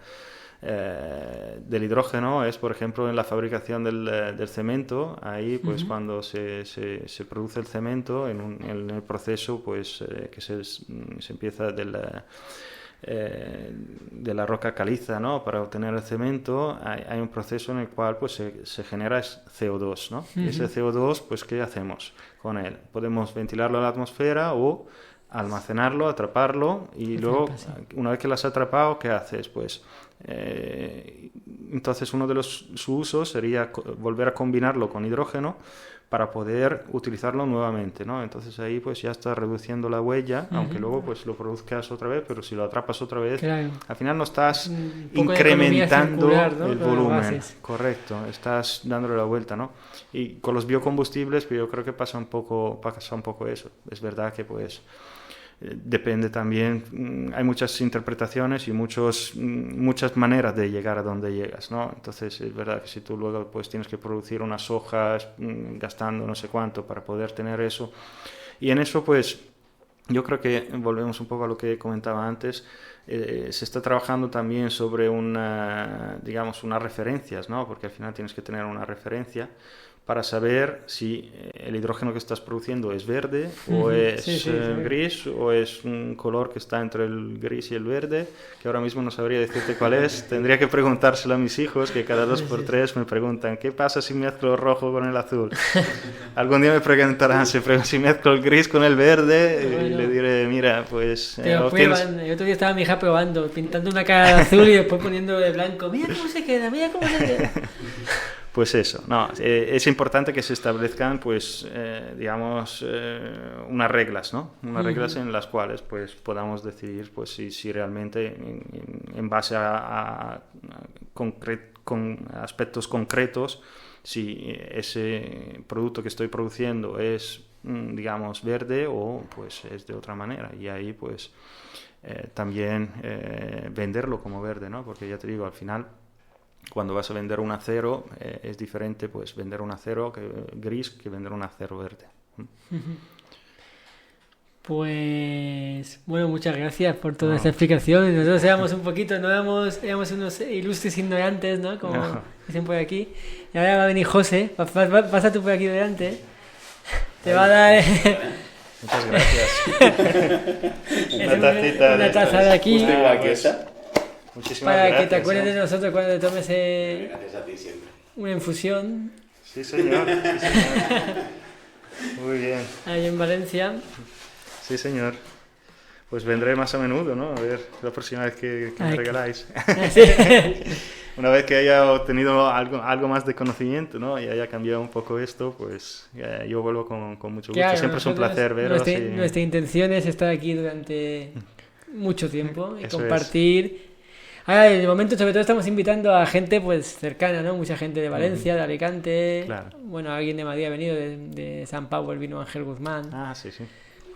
hidrógeno es, por ejemplo, en la fabricación del cemento. Ahí, pues, cuando se produce el cemento en el proceso, pues, que se empieza de la roca caliza, ¿no? Para obtener el cemento, hay un proceso en el cual, pues, se genera CO2, ¿no? Y ese CO2, pues, ¿qué hacemos con él? Podemos ventilarlo a la atmósfera o almacenarlo, atraparlo y luego, una vez que lo has atrapado, ¿qué haces? Pues entonces uno de sus usos sería volver a combinarlo con hidrógeno para poder utilizarlo nuevamente, ¿no? Entonces ahí pues ya estás reduciendo la huella, aunque luego pues lo produzcas otra vez, pero si lo atrapas otra vez, al final no estás incrementando el volumen. Correcto, estás dándole la vuelta, ¿no? Y con los biocombustibles, pues yo creo que pasa un poco eso. Es verdad que pues depende también, hay muchas interpretaciones y muchas maneras de llegar a donde llegas, ¿no? Entonces es verdad que si tú luego pues tienes que producir unas hojas gastando no sé cuánto para poder tener eso, y en eso pues yo creo que volvemos un poco a lo que comentaba antes, se está trabajando también sobre unas referencias, ¿no? Porque al final tienes que tener una referencia para saber si el hidrógeno que estás produciendo es verde o es gris o es un color que está entre el gris y el verde, que ahora mismo no sabría decirte cuál es. Tendría que preguntárselo a mis hijos, que cada 2x3 me preguntan, ¿qué pasa si mezclo el rojo con el azul? Algún día me preguntarán si mezclo el gris con el verde, y le diré, mira, pues... Pero prueban. El otro día estaba mi hija probando, pintando una cara de azul y después poniendo de blanco. Mira cómo se queda. Pues eso, no, es importante que se establezcan, pues, unas reglas, ¿no? Unas reglas en las cuales, pues, podamos decidir, pues, si realmente, en base a con aspectos concretos, si ese producto que estoy produciendo es, digamos, verde o, pues, es de otra manera. Y ahí, pues, también venderlo como verde, ¿no? Porque ya te digo, al final, cuando vas a vender un acero, es diferente pues vender un acero gris que vender un acero verde. Pues bueno, muchas gracias por toda esta explicación. Nosotros éramos unos ilustres ignorantes, ¿no? Como dicen por aquí. Y ahora va a venir José, pasa tú por aquí delante. Te va a dar... Muchas gracias. una taza de aquí. Muchísimas para gracias, que te acuerdes de nosotros cuando te tomes Gracias a ti siempre. una infusión. Sí, señor. Muy bien. Ahí en Valencia. Sí, señor. Pues vendré más a menudo, ¿no? A ver, la próxima vez que me regaláis. Sí. Una vez que haya obtenido algo más de conocimiento, ¿no? Y haya cambiado un poco esto, pues yo vuelvo con mucho gusto. Claro, siempre es un placer veros. Nuestra intención es estar aquí durante mucho tiempo y compartir... Ahora, en el momento, sobre todo, estamos invitando a gente pues cercana, ¿no? Mucha gente de Valencia, de Alicante. Claro. Bueno, alguien de Madrid ha venido, de San Pablo vino Ángel Guzmán. Ah, sí.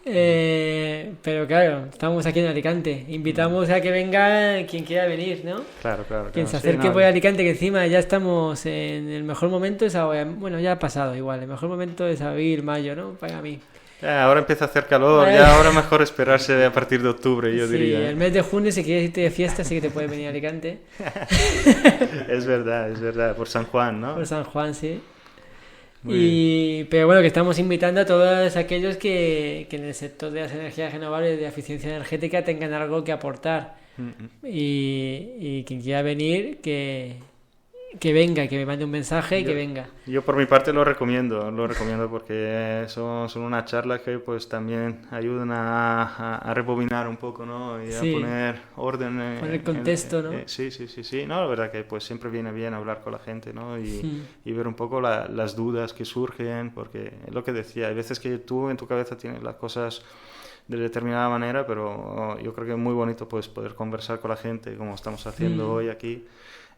Pero claro, estamos aquí en Alicante. Invitamos a que venga quien quiera venir, ¿no? Claro, claro. Quien se Sí, acerque no, por Alicante, que encima ya estamos en el mejor momento es ahora. Bueno, ya ha pasado igual. El mejor momento es abril, mayo, ¿no? Para mí. ahora empieza a hacer calor, ya ahora mejor esperarse a partir de octubre, yo Sí, diría. el mes de junio, si quieres irte de fiesta, sí que te puedes venir a Alicante. Es verdad, por San Juan, ¿no? Por San Juan, sí. Muy Pero bueno, que estamos invitando a todos aquellos que en el sector de las energías renovables, de eficiencia energética, tengan algo que aportar. Y quien quiera venir, que venga, que me mande un mensaje y que venga. Yo por mi parte lo recomiendo porque son unas charlas que pues también ayudan a rebobinar un poco, ¿no? Y Sí. a poner orden Poner contexto, ¿no? Sí. No, la verdad que pues siempre viene bien hablar con la gente, ¿no? Sí. Y ver un poco las dudas que surgen, porque es lo que decía, hay veces que tú en tu cabeza tienes las cosas de determinada manera, pero yo creo que es muy bonito pues poder conversar con la gente como estamos haciendo hoy aquí.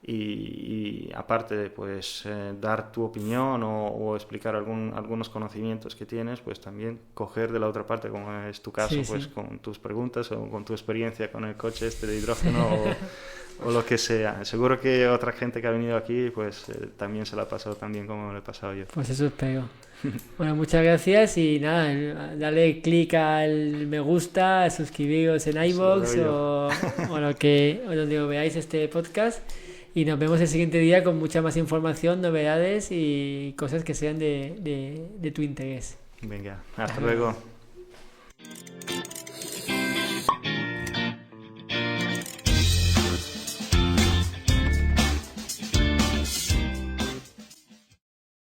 Y aparte de pues dar tu opinión o explicar algunos conocimientos que tienes, pues también coger de la otra parte, como es tu caso, Sí, pues sí. con tus preguntas o con tu experiencia con el coche este de hidrógeno o lo que sea. Seguro que otra gente que ha venido aquí pues también se la ha pasado tan bien como le he pasado yo. Pues eso espero. Bueno, muchas gracias y nada, dale clic al me gusta, suscribiros en iVoox Sí, o donde lo veáis este podcast. Y nos vemos el siguiente día con mucha más información, novedades y cosas que sean de tu interés. Venga, hasta luego.